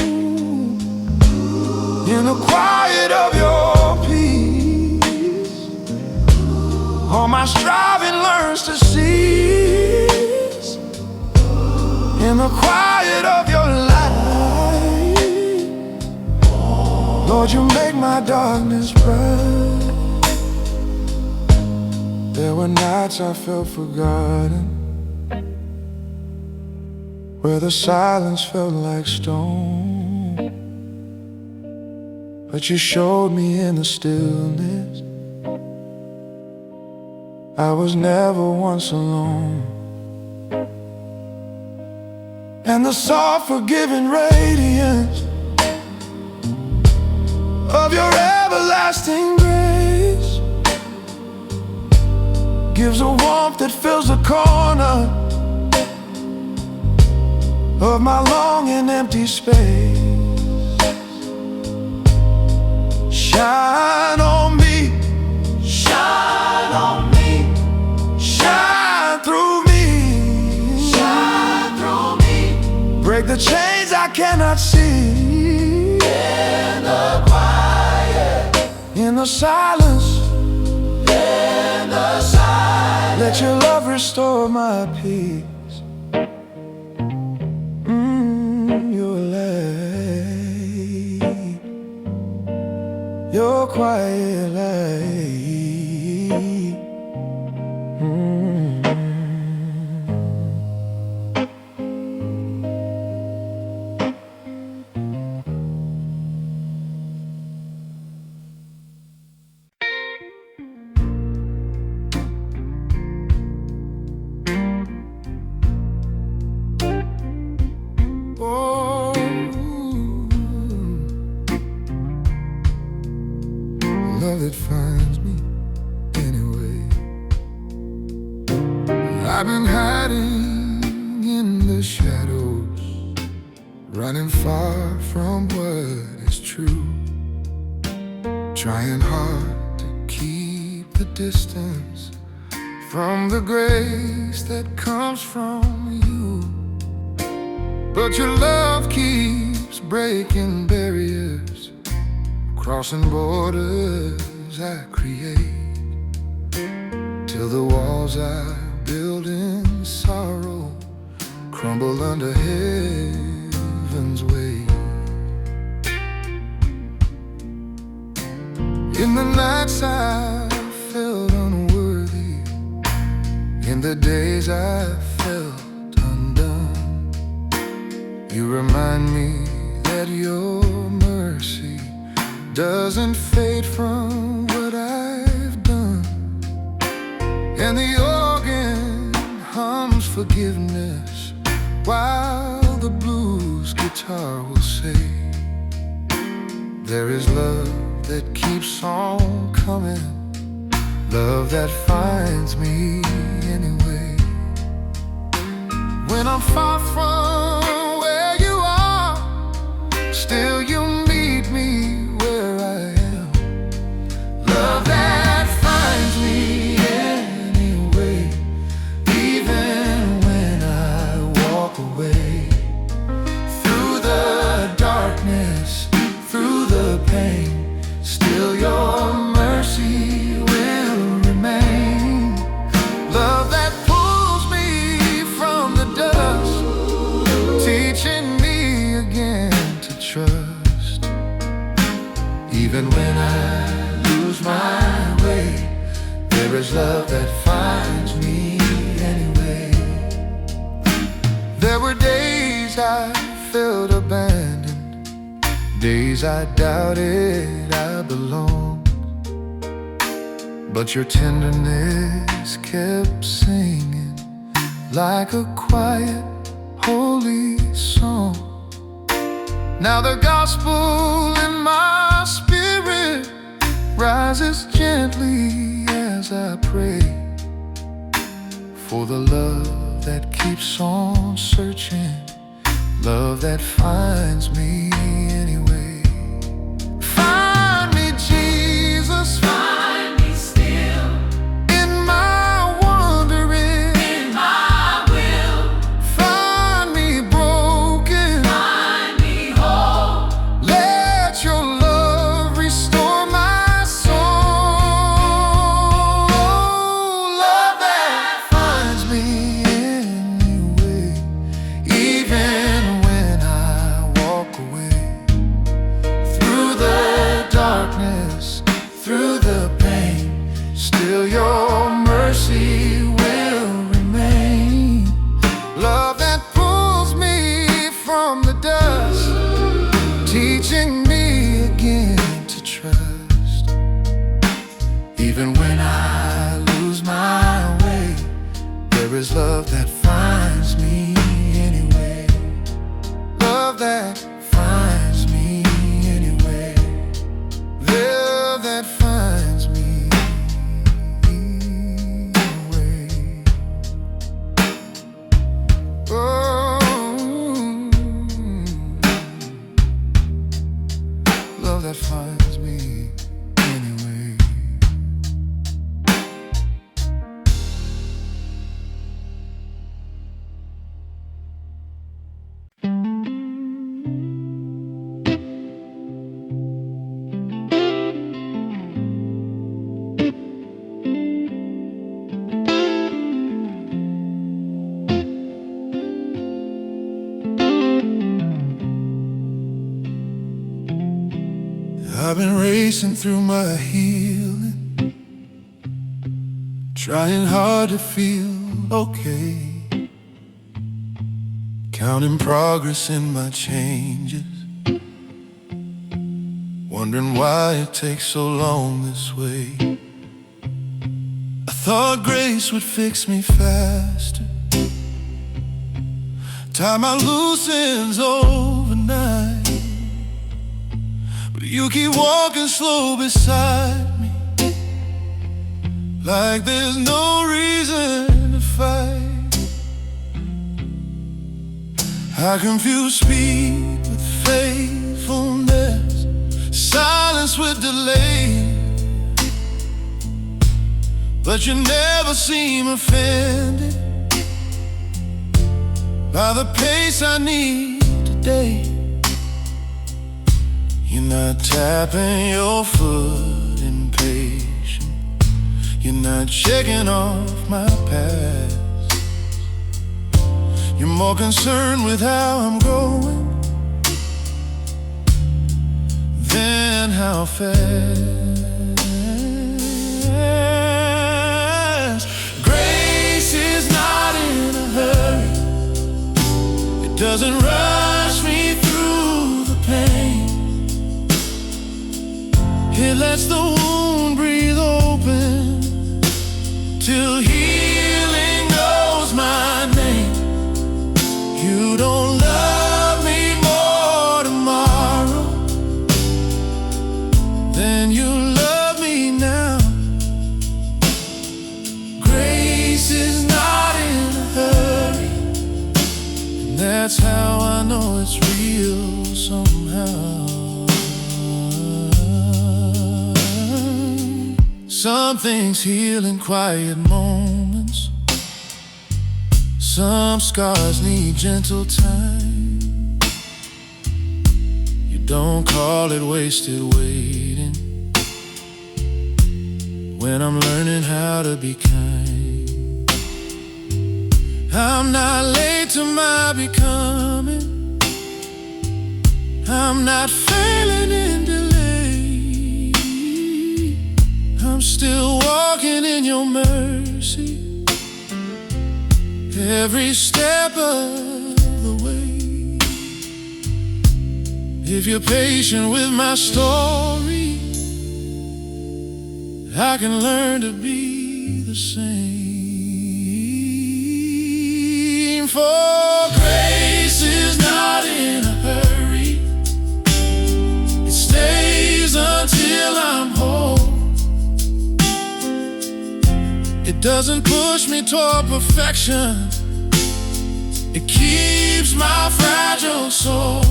In the quiet of your peace, all my striving learns to cease. In the quiet of your light, Lord, you make my darkness bright. There were nights I felt forgotten, where the silence felt like stone, but you showed me in the stillness I was never once alone. And the soft forgiving radiance of your everlasting grace gives a warmth that fills the corner of my long and empty space. Shine on me, shine on me, shine through me, shine through me. break the chains I cannot see. In the quiet, In the silence, in the silence, let your love restore my peace. Your light, your quiet light. Oh, love that finds me anyway. I've been hiding in the shadows, running far from what is true, trying hard to keep the distance from the grace that comes from you. But your love keeps breaking barriers, crossing borders I create, till the walls I build in sorrow crumble under heaven's weight. In the nights I felt unworthy, in the days I felt undone, you remind me that your mercy doesn't fade from what I've done. And the organ hums forgiveness while the blues guitar will say, there is love that keeps on coming, love that finds me anyway. When I'm far from where you are, still you meet me where I am. Love that finds me anyway, even when I walk away. Through the darkness, through the pain, still your mercy will remain. Love that pulls me from the dust, teaching me again to trust. Even when I lose my way, there is love that finds me anyway. There were days I felt abandoned, days I doubted I belonged, but your tenderness kept singing like a quiet, holy song. Now the gospel in my spirit rises gently as I pray for the love that keeps on searching, love that finds me anyway. Find me, Jesus, find me still, in my wandering. in my will, Find me broken, find me whole. let your love restore my soul. Love that finds me anyway, even when I walk away. Through the darkness, through the pain, still your mercy will remain. Love that pulls me from the dust, teaching me again to trust. Even when I lose my way, there is love that finds me anyway. Love that finds me anyway. Love that finds me anyway. Oh, love that finds me I've been racing through my healing, trying hard to feel okay, counting progress in my changes, wondering why it takes so long this way. I thought grace would fix me faster, tie my loose ends overnight, but you keep walking slow beside me, like there's no reason to fight. I confuse speed with faithfulness, silence with delay, but you never seem offended by the pace I need today. You're not tapping your foot impatient, you're not checking off my past. You're more concerned with how I'm growing than how fast. Grace is not in a hurry, it doesn't rush me through the pain. It lets the wound breathe open till healing knows my name. You don't love me more tomorrow than you love me now. Grace is not in a hurry, and that's how I know it's real somehow. Some things heal in quiet moments, some scars need gentle time. You don't call it wasted waiting when I'm learning how to be kind. I'm not late to my becoming, I'm not failing in delay. I'm still walking in your mercy every step of the way. If you're patient with my story, I can learn to be the same. For grace is not in a hurry, it stays until I'm whole. It doesn't push me toward perfection, it keeps my fragile soul.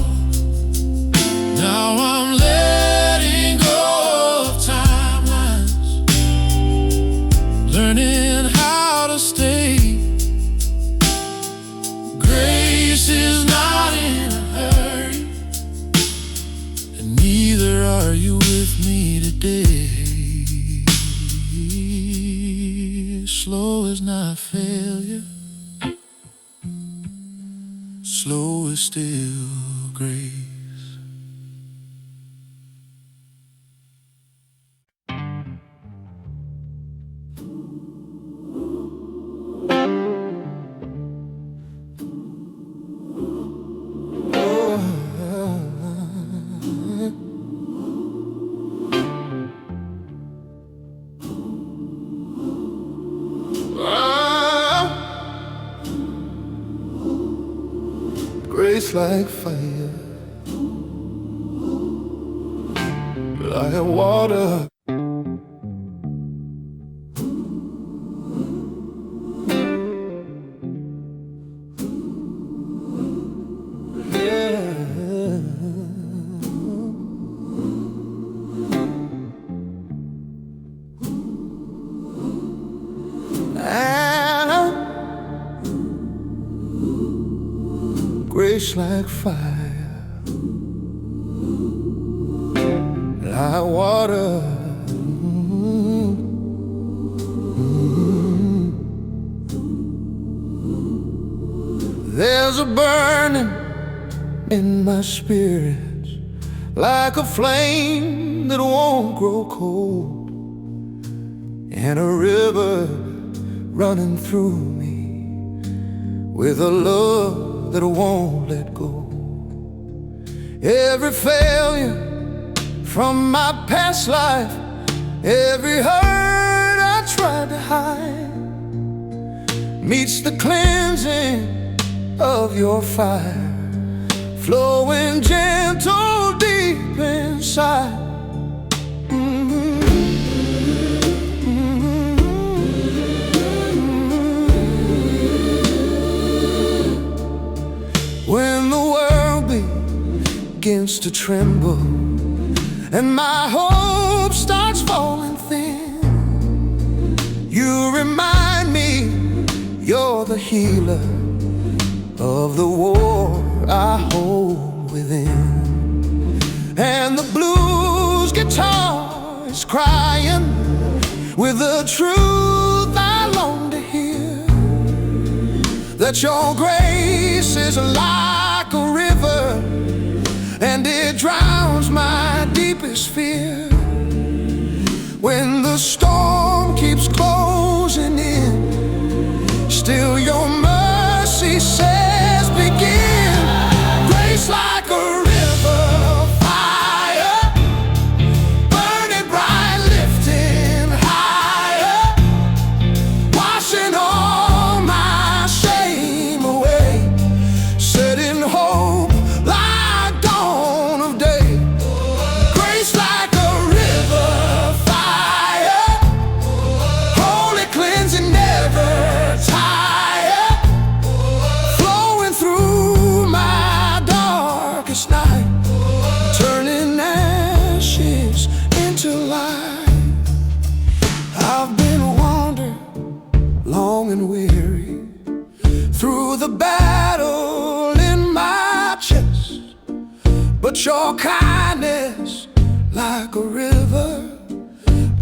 Now I'm letting go of timelines, learning how to stay. Grace is not in a hurry, and neither are you with me today. Slow is not failure, slow is still grace. Grace like fire, like water. Grace like fire, like water. There's a burning in my spirit like a flame that won't grow cold, and a river running through me with a love that won't let go. Every failure from my past life, every hurt I tried to hide, meets the cleansing of your fire, flowing gentle deep inside. When the world begins to tremble and my hope starts falling thin, you remind me you're the healer of the war I hold within. And the blues guitar is crying with the truth I long to hear, that your grace is like a river and it drowns my deepest fear. When the storm keeps closing in, still your mercy says begin. Grace like a river fire, burning bright, lifting higher, washing all my shame away, setting hope like dawn of day. Grace like a river fire, holy cleansing, never tired, flowing through my darkest night, turning ashes into light. I've been wandering long and weary through the battle in my chest, but your kindness like a river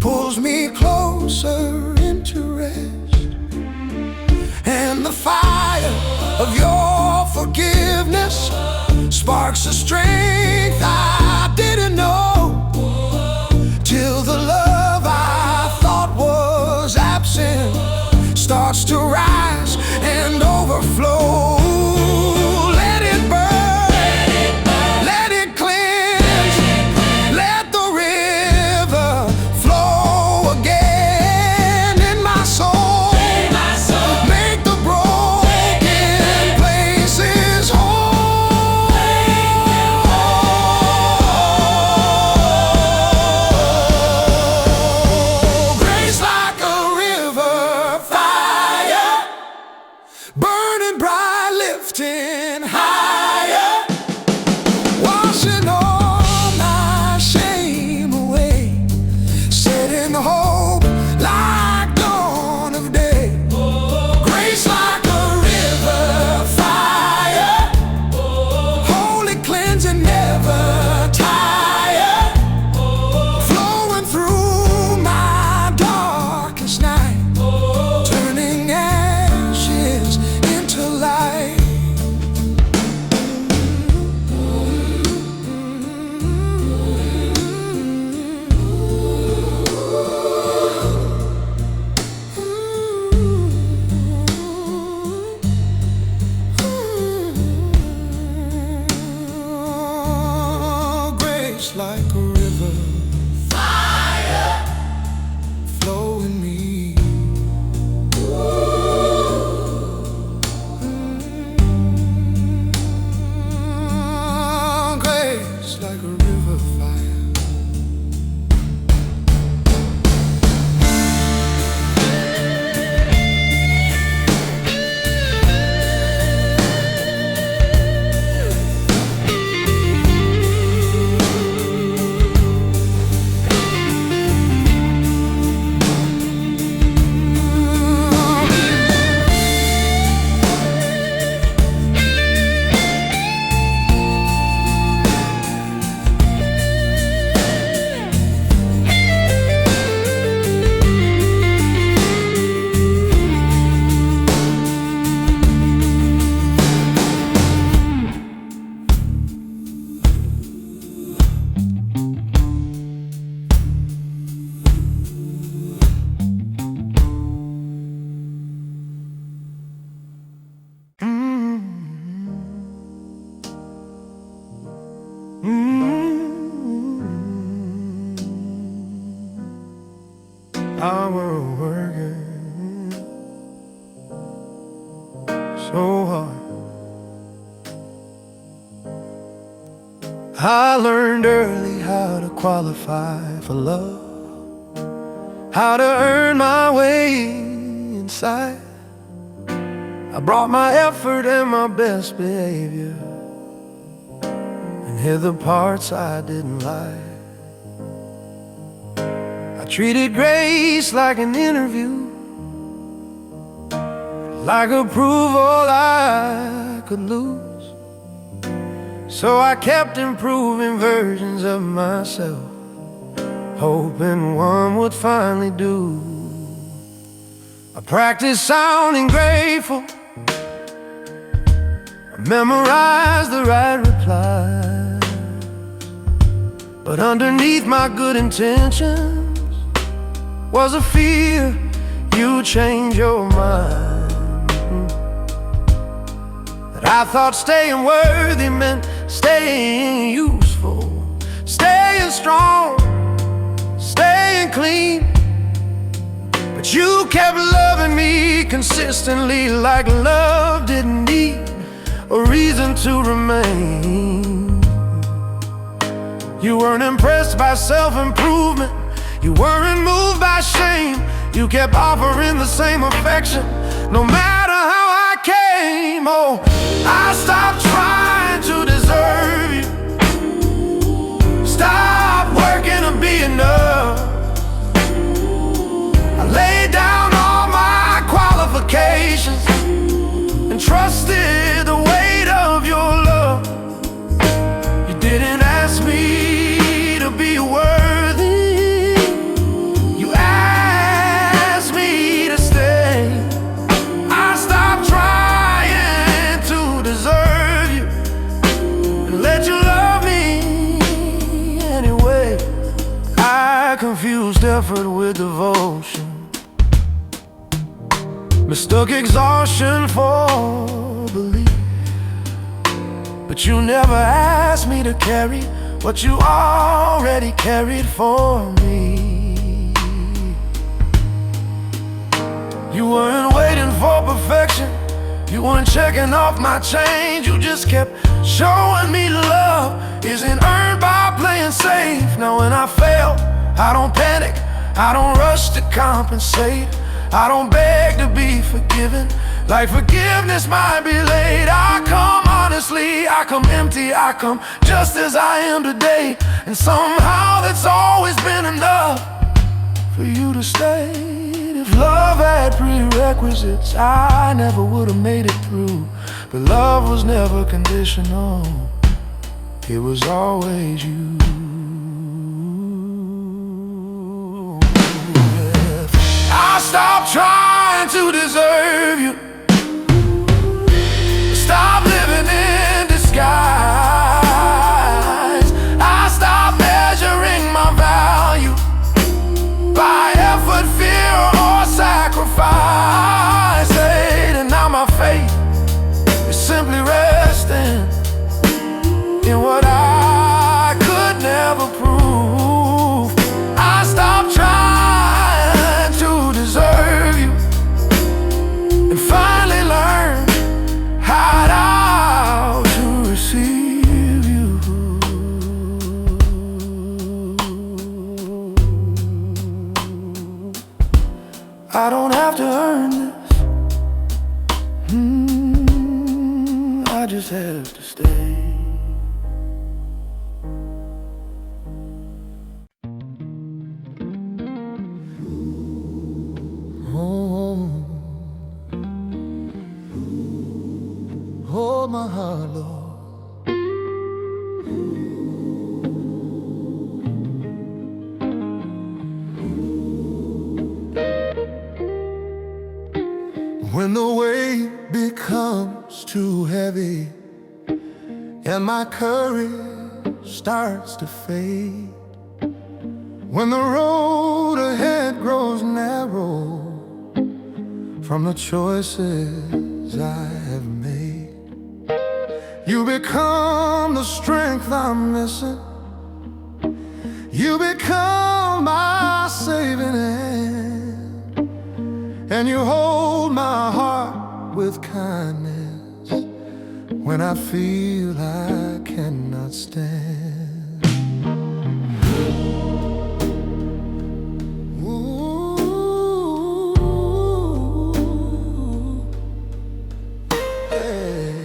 pulls me closer into rest. And the fire of your forgiveness sparks a strength I didn't know, till the love I thought was absent starts to rise and overflow. Let it burn, let it cleanse, let the river flow again in my soul. Make the broken places whole. Grace like a river fire, burning bright, lifting higher, washing all my shame away, setting hope like dawn of day. Grace like a river fire, holy cleansing, never tired, flowing through my darkest night, turning ashes into light. Grace like a river fire, flowing me. Grace like a river fire. Our working so hard. I learned early how to qualify for love, how to earn my way inside. I brought my effort and my best behavior and hid the parts I didn't like. I treated grace like an interview, like approval I could lose. So I kept improving versions of myself, hoping one would finally do. I practiced sounding grateful, I memorized the right replies, but underneath my good intentions was a fear you'd change your mind. That I thought staying worthy meant staying useful, staying strong, staying clean. But you kept loving me consistently, like love didn't need a reason to remain. You weren't impressed by self-improvement, you weren't moved by shame. You kept offering the same affection, no matter how I came. Oh, I stopped trying to deserve you, stop working to be enough. I laid down all my qualifications and trusted the weight of your love. You didn't ask me to be worthy, you asked me to stay. I stopped trying to deserve you and let you love me anyway. I confused effort with devotion, mistook exhaustion for belief. But you never asked me to carry what you already carried for me. You weren't waiting for perfection, you weren't checking off my change. You just kept showing me love isn't earned by playing safe. Now when I fail, I don't panic, I don't rush to compensate. I don't beg to be forgiven, like forgiveness might be late. I come honestly, I come empty, I come just as I am today. And somehow that's always been enough for you to stay. If love had prerequisites, I never would have made it through. But love was never conditional, it was always you. I stopped trying to deserve you, stop living in disguise. I stopped measuring my value by effort, fear, or sacrifice. And now my faith is simply resting in what I could never prove. I stopped trying to deserve you and finally learned how to receive you. I don't have to earn this, I just have to stay. Hold my heart, Lord. When the weight becomes too heavy and my courage starts to fade, when the road ahead grows narrow from the choices I have made, You become the strength I'm missing. You become my saving hand, and you hold my heart with kindness when I feel I cannot stand. Ooh, hey.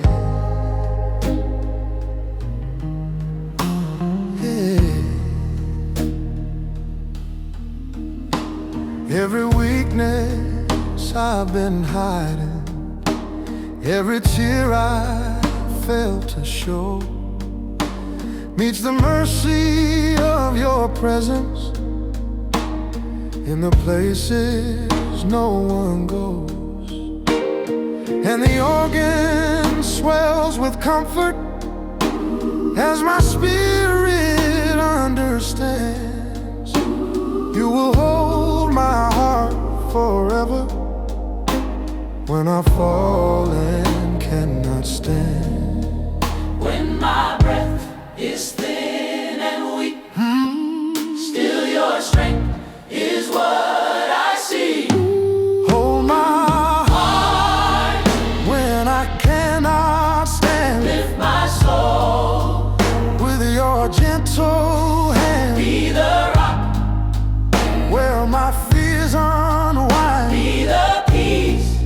Every weakness I've been hiding, every tear I failed to show, meets the mercy of your presence in the places no one goes. And the organ swells with comfort as my spirit understands. You will hold my heart forever when I fall and cannot stand. When my breath is thin and weak, still your strength is what I see. Hold my Heart, when I cannot stand. lift my soul, With your gentle hand, be the rock, where my fears unwind, be the peace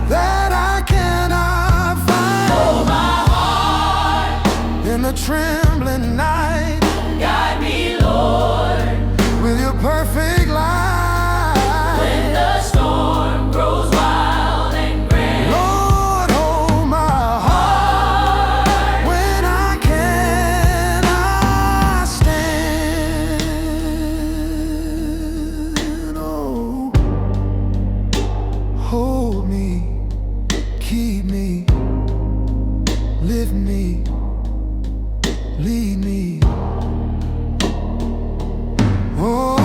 that I cannot find. for my heart. In the trembling night, Guide me, Lord, with your perfect light. when the storm grows wild and grand. Lord, hold my heart when I cannot stand. Oh, hold me, keep me, lift me, lead me. Oh,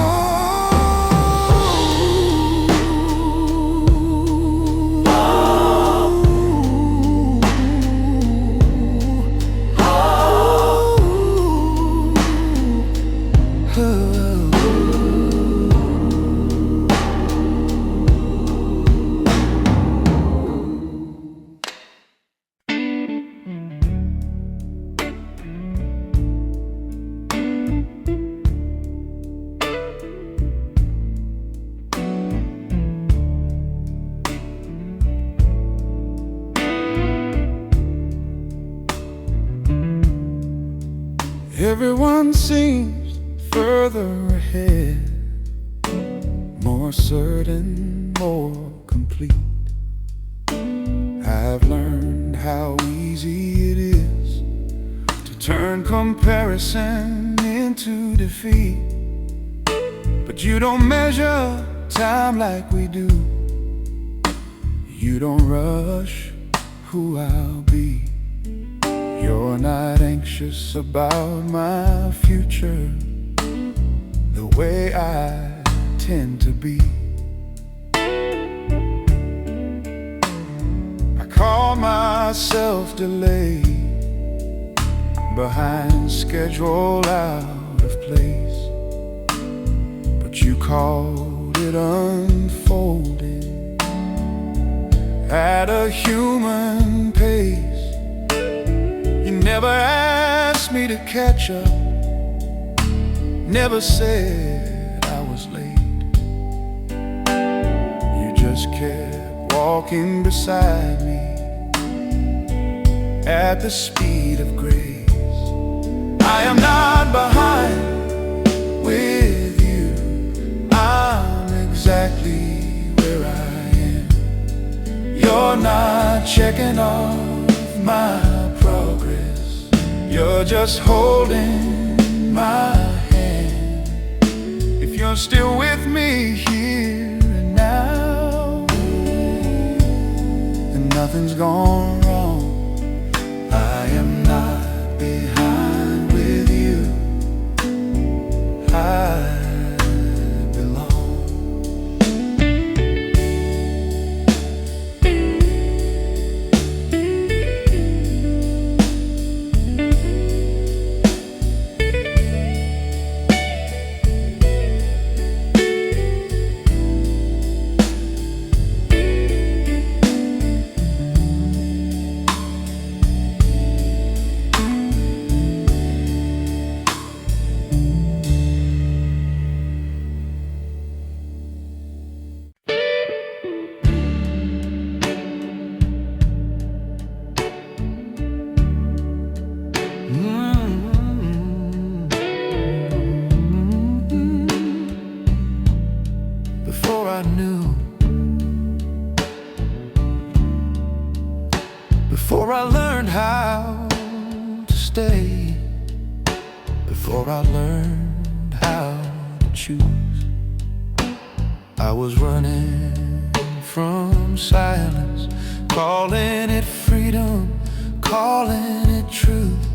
everyone seems further ahead, more certain, more complete. I've learned how easy it is to turn comparison into defeat. But you don't measure time like we do. You don't rush who I'll be. You're not anxious about my future the way I tend to be. I call myself delayed, behind schedule, out of place. But you called it unfolding at a human pace. You never asked me to catch up, never said I was late. You just kept walking beside me at the speed of grace. I am not behind with you, I'm exactly where I am. You're not checking off my progress, you're just holding my hand. If you're still with me here and now, then nothing's gone wrong. I am not behind with you, I belong. I learned how to choose. I was running from silence, calling it freedom, calling it truth.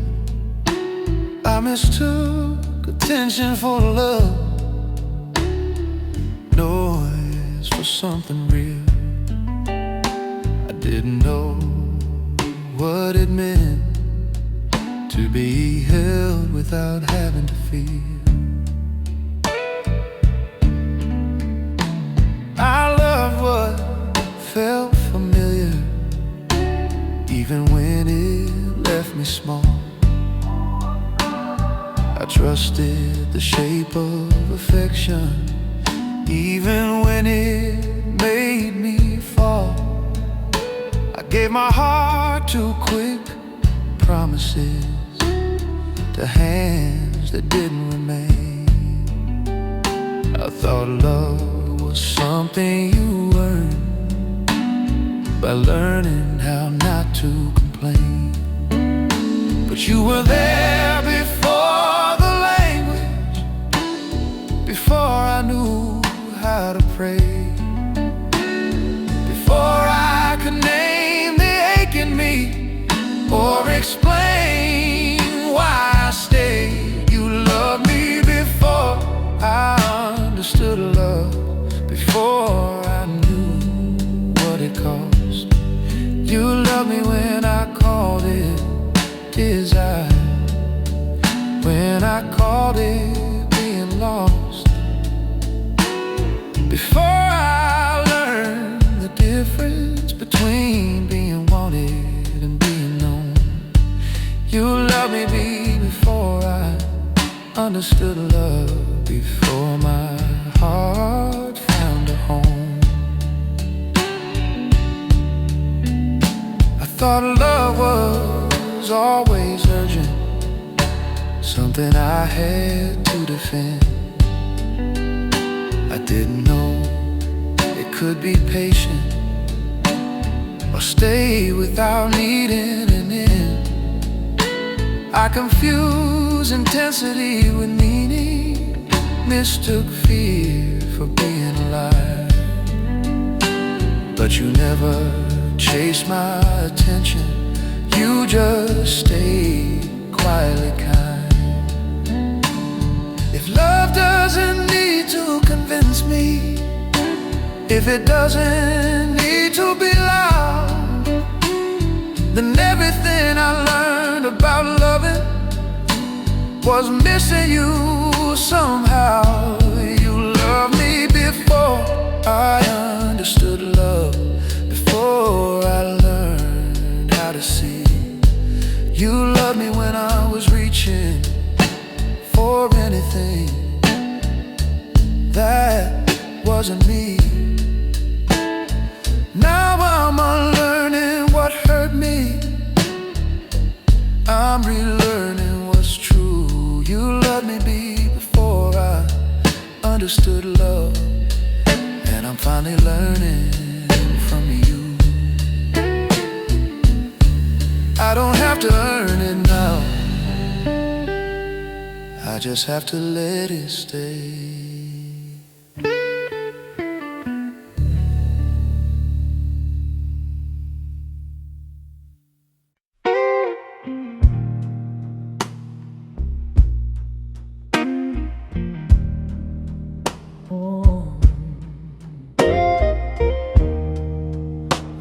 I mistook attention for love, noise for something real. I didn't know what it meant to be held without having to feel. I loved what felt familiar, even when it left me small. I trusted the shape of affection, even when it made me fall. I gave my heart to quick promises, to hands that didn't remain. I thought love was something you earned by learning how not to complain. But you were there before the language, before I knew how to pray, before I could name the ache in me or explain why I stayed. You loved me before I understood love, before I knew what it cost. You loved me when I called it desire, when I called it being lost. Before I learned the difference between being wanted and being known. You loved me before I understood love, before my heart found a home. I thought love was always urgent, something I had to defend. I didn't know it could be patient or stay without needing an end. I confused intensity with meaning, mistook fear for being alive. But you never chased my attention, you just stayed quietly kind. If love doesn't need to convince me, if it doesn't need to be loud, then everything I learned about loving was missing you somehow. You loved me before I understood love, before I learned how to see. You loved me when I was reaching for anything that wasn't me. Now I'm unlearning what hurt me, I'm relearning what's true. You loved me before I understood love, and I'm finally learning from you. I don't have to earn it now, I just have to let it stay.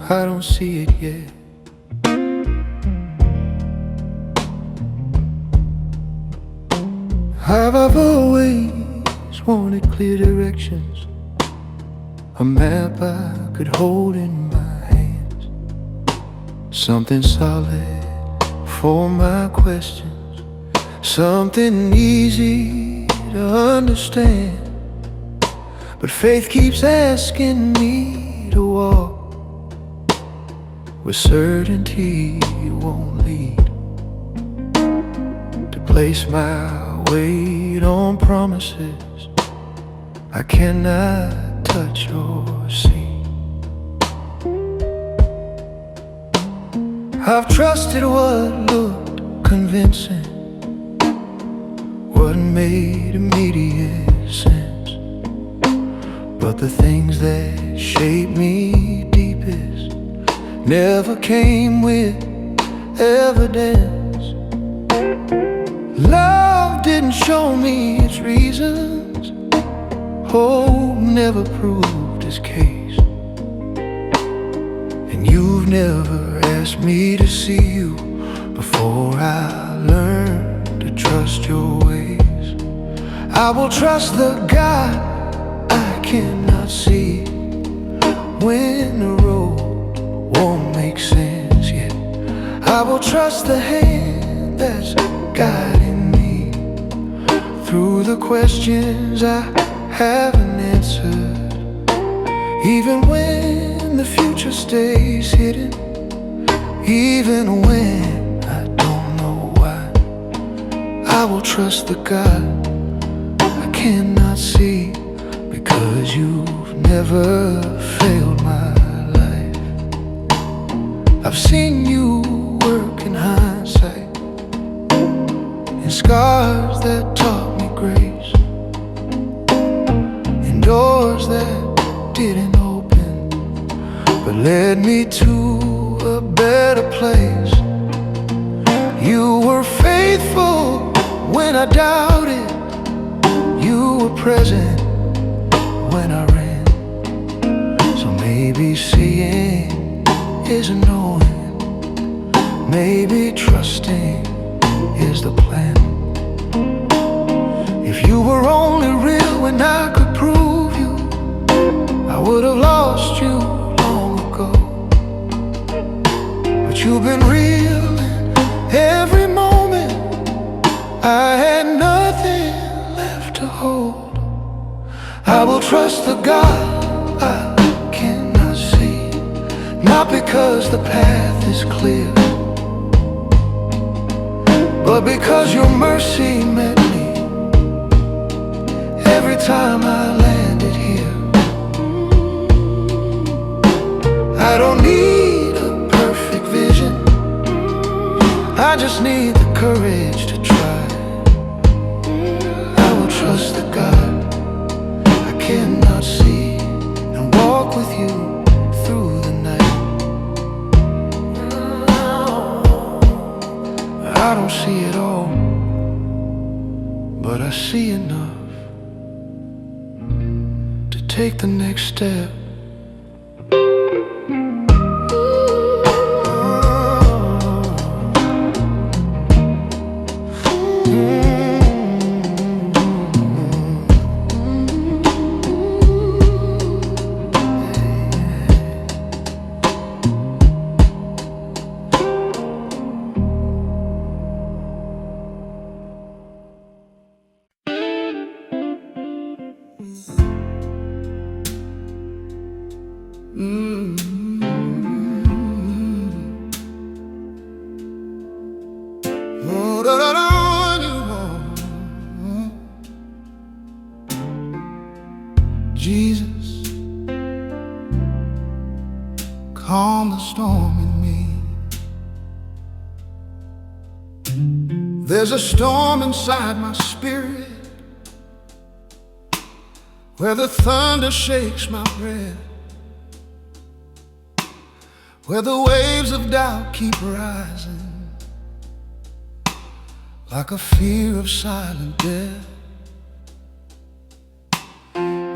I don't see it yet. I've always wanted clear directions, a map I could hold in my hands, something solid for my questions, something easy to understand. But faith keeps asking me to walk where certainty won't lead, to place my weight on promises I cannot touch or see. I've trusted what looked convincing, what made immediate sense. But the things that shaped me deepest never came with evidence. Love didn't show me its reasons. Hope never proved its case. And you've never asked me to see you before I learned to trust your ways. I will trust the God I cannot see when the road won't make sense yet. I will trust the hand that's guiding me through the questions I haven't answered. Even when the future stays hidden, even when I don't know why, I will trust the God I cannot see, because you've never failed my life. I've seen you work in hindsight, in scars that taught me grace, in doors that didn't open but led me to a better place. You were faithful when I doubted. You were present when I ran. So maybe seeing isn't knowing, maybe trusting is the plan. If you were only real when I could prove you, I would have lost you long ago. But you've been real in every moment. I had nothing left to hold. I will trust the God I cannot see, not because the path is clear, but because your mercy met me every time I landed here. I don't need a perfect vision, I just need the courage to try. I will trust the God I cannot see and walk with you through the night. I don't see it all, but I see enough to take the next step. Jesus, calm the storm in me. There's a storm inside my spirit, where the thunder shakes my breath, where the waves of doubt keep rising, like a fear of silent death.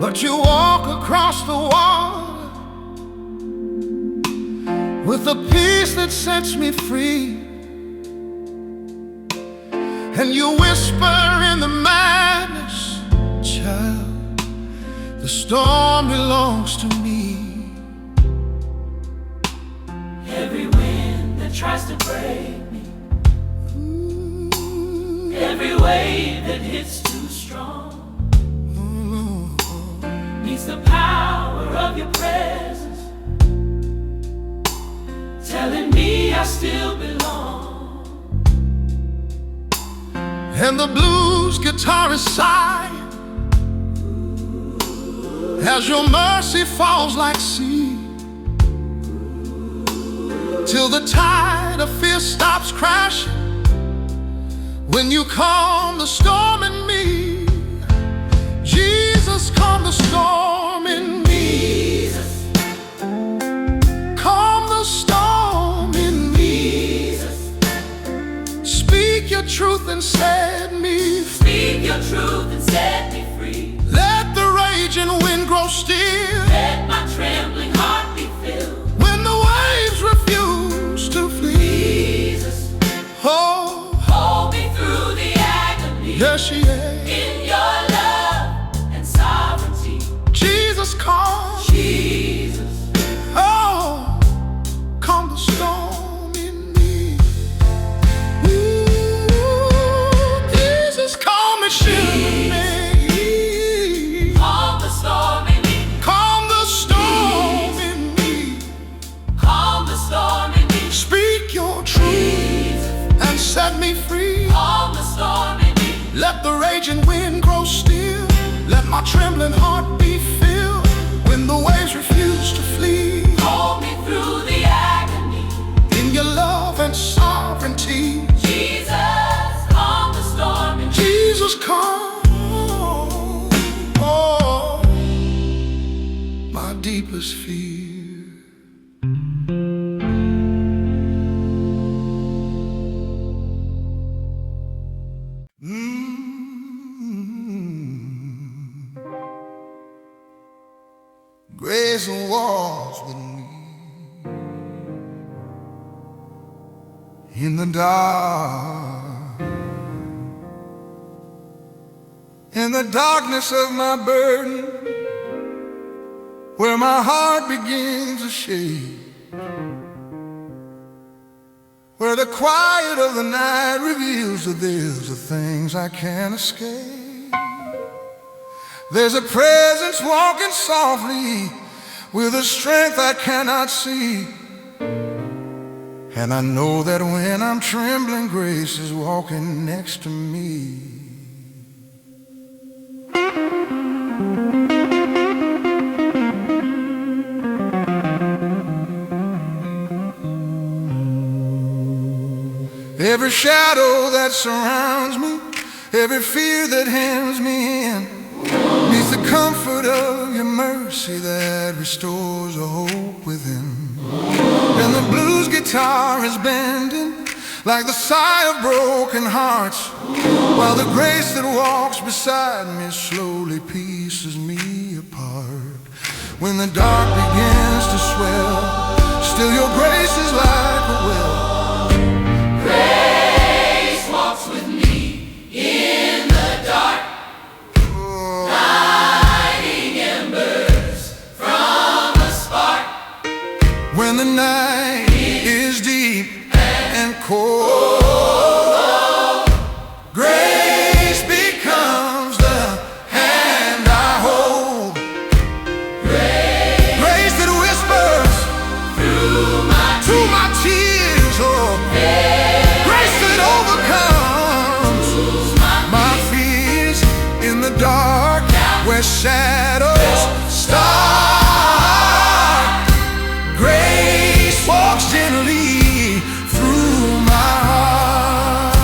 But you walk across the water with a peace that sets me free, and you whisper in the madness, child, the storm belongs to me. Every wind that tries to break me, every wave that hits too strong, needs the power of your presence, telling me I still belong. And the blues guitarist sigh as your mercy falls like sea, till the tide of fear stops crashing, When you calm the storm in me, Jesus, calm the storm in me. Calm the storm in me. Speak your truth and set me free. Speak your truth and set me free. Let the raging wind grow still. Let my trembling heart be filled. When the waves refuse to flee, Jesus, oh, hold me through the agony. yes, yeah. In your love and sovereignty. Jesus, calm, Jesus, oh, calm the storm in me. Ooh, Jesus, calm and shield me. calm the storm in me. Calm the storm in me. Calm the storm in me. Speak your truth Jesus, and set me free. calm the storm in me. Let the raging wind grow still. Let my trembling heart be filled. When the waves refuse to flee, Hold me through the agony. in your love and sovereignty, Jesus, calm the storm in me. Jesus, calm, oh, my deepest fear. Grace walks with me in the dark, in the darkness of my burden, where my heart begins to shake, where the quiet of the night reveals that there's the things I can't escape. There's a presence walking softly with a strength I cannot see. And I know that when I'm trembling, grace is walking next to me. Every shadow that surrounds me, every fear that hems me in, neath the comfort of your mercy that restores a hope within. And the blues guitar is bending like the sigh of broken hearts, while the grace that walks beside me slowly pieces me apart. When the dark begins to swell, still your grace is like a well. Grace walks with me in the dark. When the night is deep and cold, grace becomes the hand I hold. Grace that whispers Through my my tears, oh, grace that overcomes my fears in the dark where shadows start. Grace walks gently through my heart.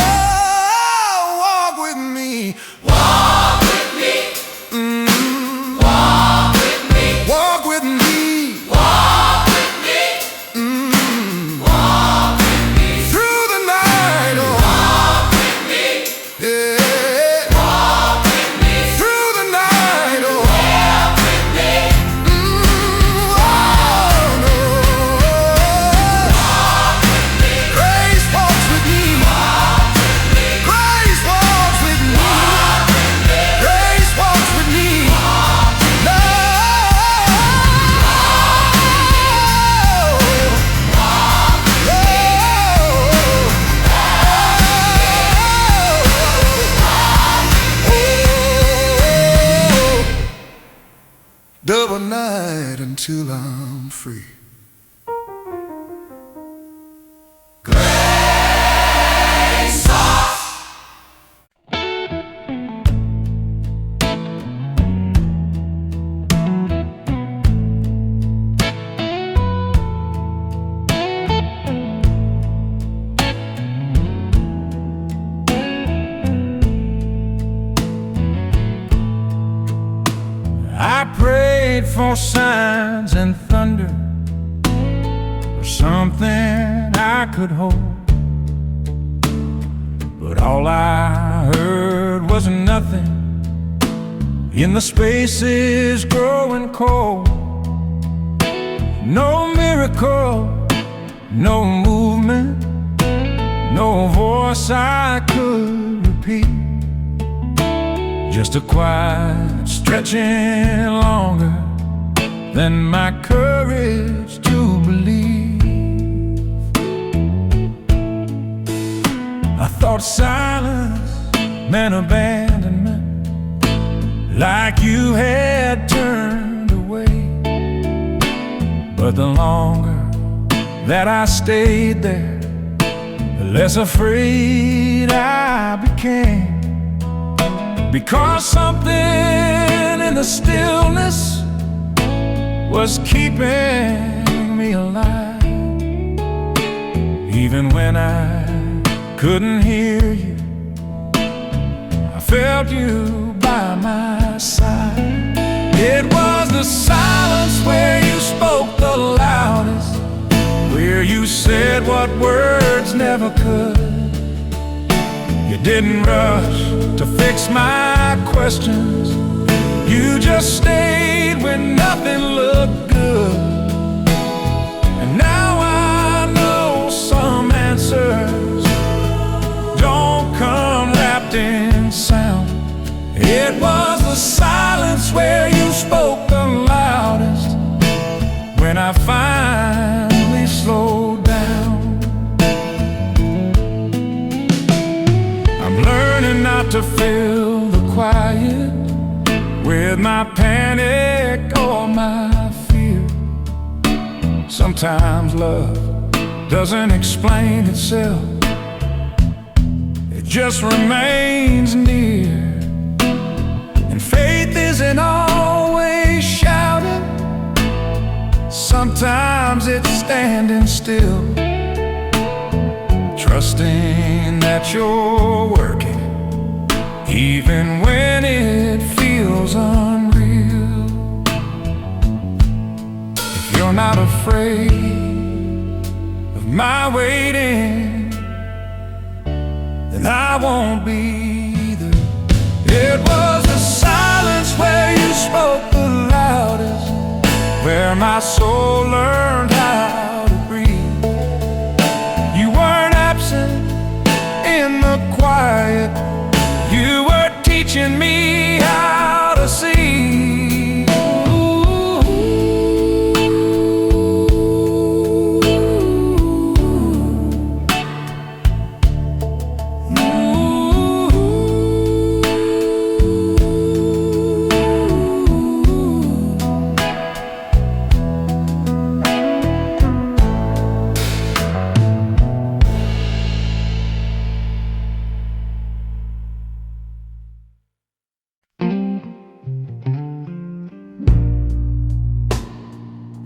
Oh, walk with me. walk with me. Walk with me. Walk with me. Walk with me. Walk with me. Through the night, oh, Walk with me. yeah. Walk with me. Through the night, oh, Walk with me. oh, no. Grace walks with me. Grace walks with me. Grace walks with me. Double night until I'm free. for signs and thunder, or something I could hold. But all I heard was nothing in the spaces growing cold. No miracle, no movement, no voice I could repeat. Just a quiet stretching longer than my courage to believe. I thought silence meant abandonment, like you had turned away. But the longer that I stayed there, the less afraid I became. Because something in the stillness was keeping me alive. Even when I couldn't hear you, I felt you by my side. It was the silence where you spoke the loudest, where you said what words never could. You didn't rush to fix my questions, you just stayed when nothing looked good. And now I know some answers don't come wrapped in sound. It was the silence where you spoke the loudest, when I finally slowed down. I'm learning not to fill the quiet with my panic or my fear. Sometimes love doesn't explain itself, it just remains near. And faith isn't always shouting, sometimes it's standing still, trusting that you're working, even when it feels unreal. If you're not afraid of my waiting, then I won't be either. It was the silence where you spoke the loudest, where my soul learned how to breathe. You weren't absent in the quiet, you were teaching me how to see.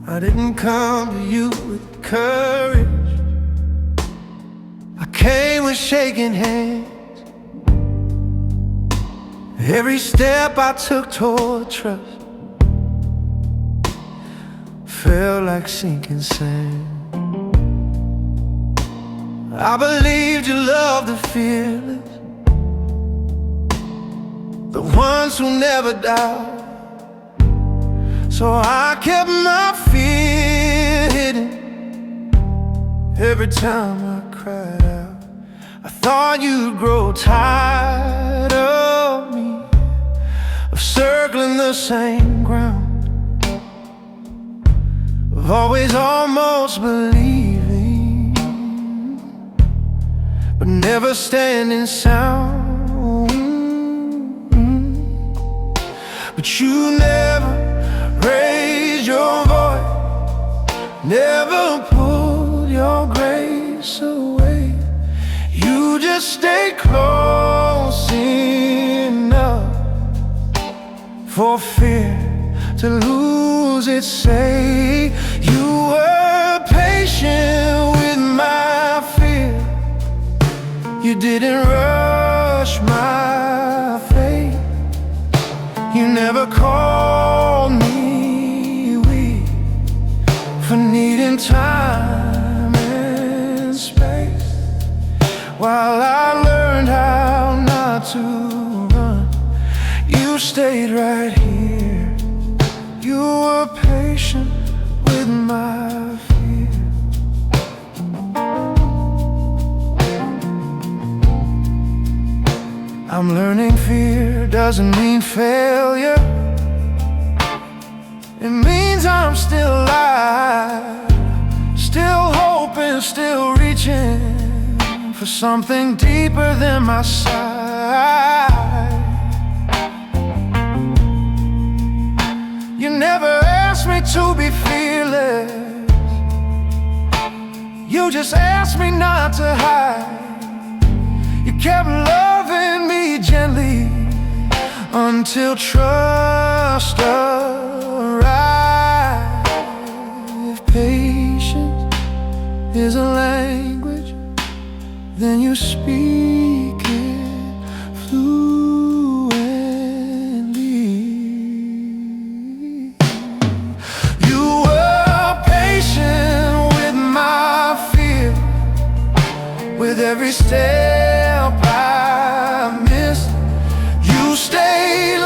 I didn't come to you with courage, I came with shaking hands. Every step I took toward trust felt like sinking sand. I believed you loved the fearless, the ones who never doubt. So I kept my fear hidden every time I cried out. I thought you'd grow tired of me, of circling the same ground, of always almost believing, but never standing sound. But you never raise your voice, never pull your grace away. You just stay close enough for fear to lose its say. You were patient with my fear, you didn't rush my faith. You never called me in time and space. While I learned how not to run, you stayed right here. You were patient with my fear. I'm learning fear doesn't mean failure. It means I'm still alive, still hoping, still reaching for something deeper than my sight. You never asked me to be fearless, you just asked me not to hide. You kept loving me gently until trust arrived. If patience is a language, then you speak it fluently. You were patient with my fear, with every step I missed. You stayed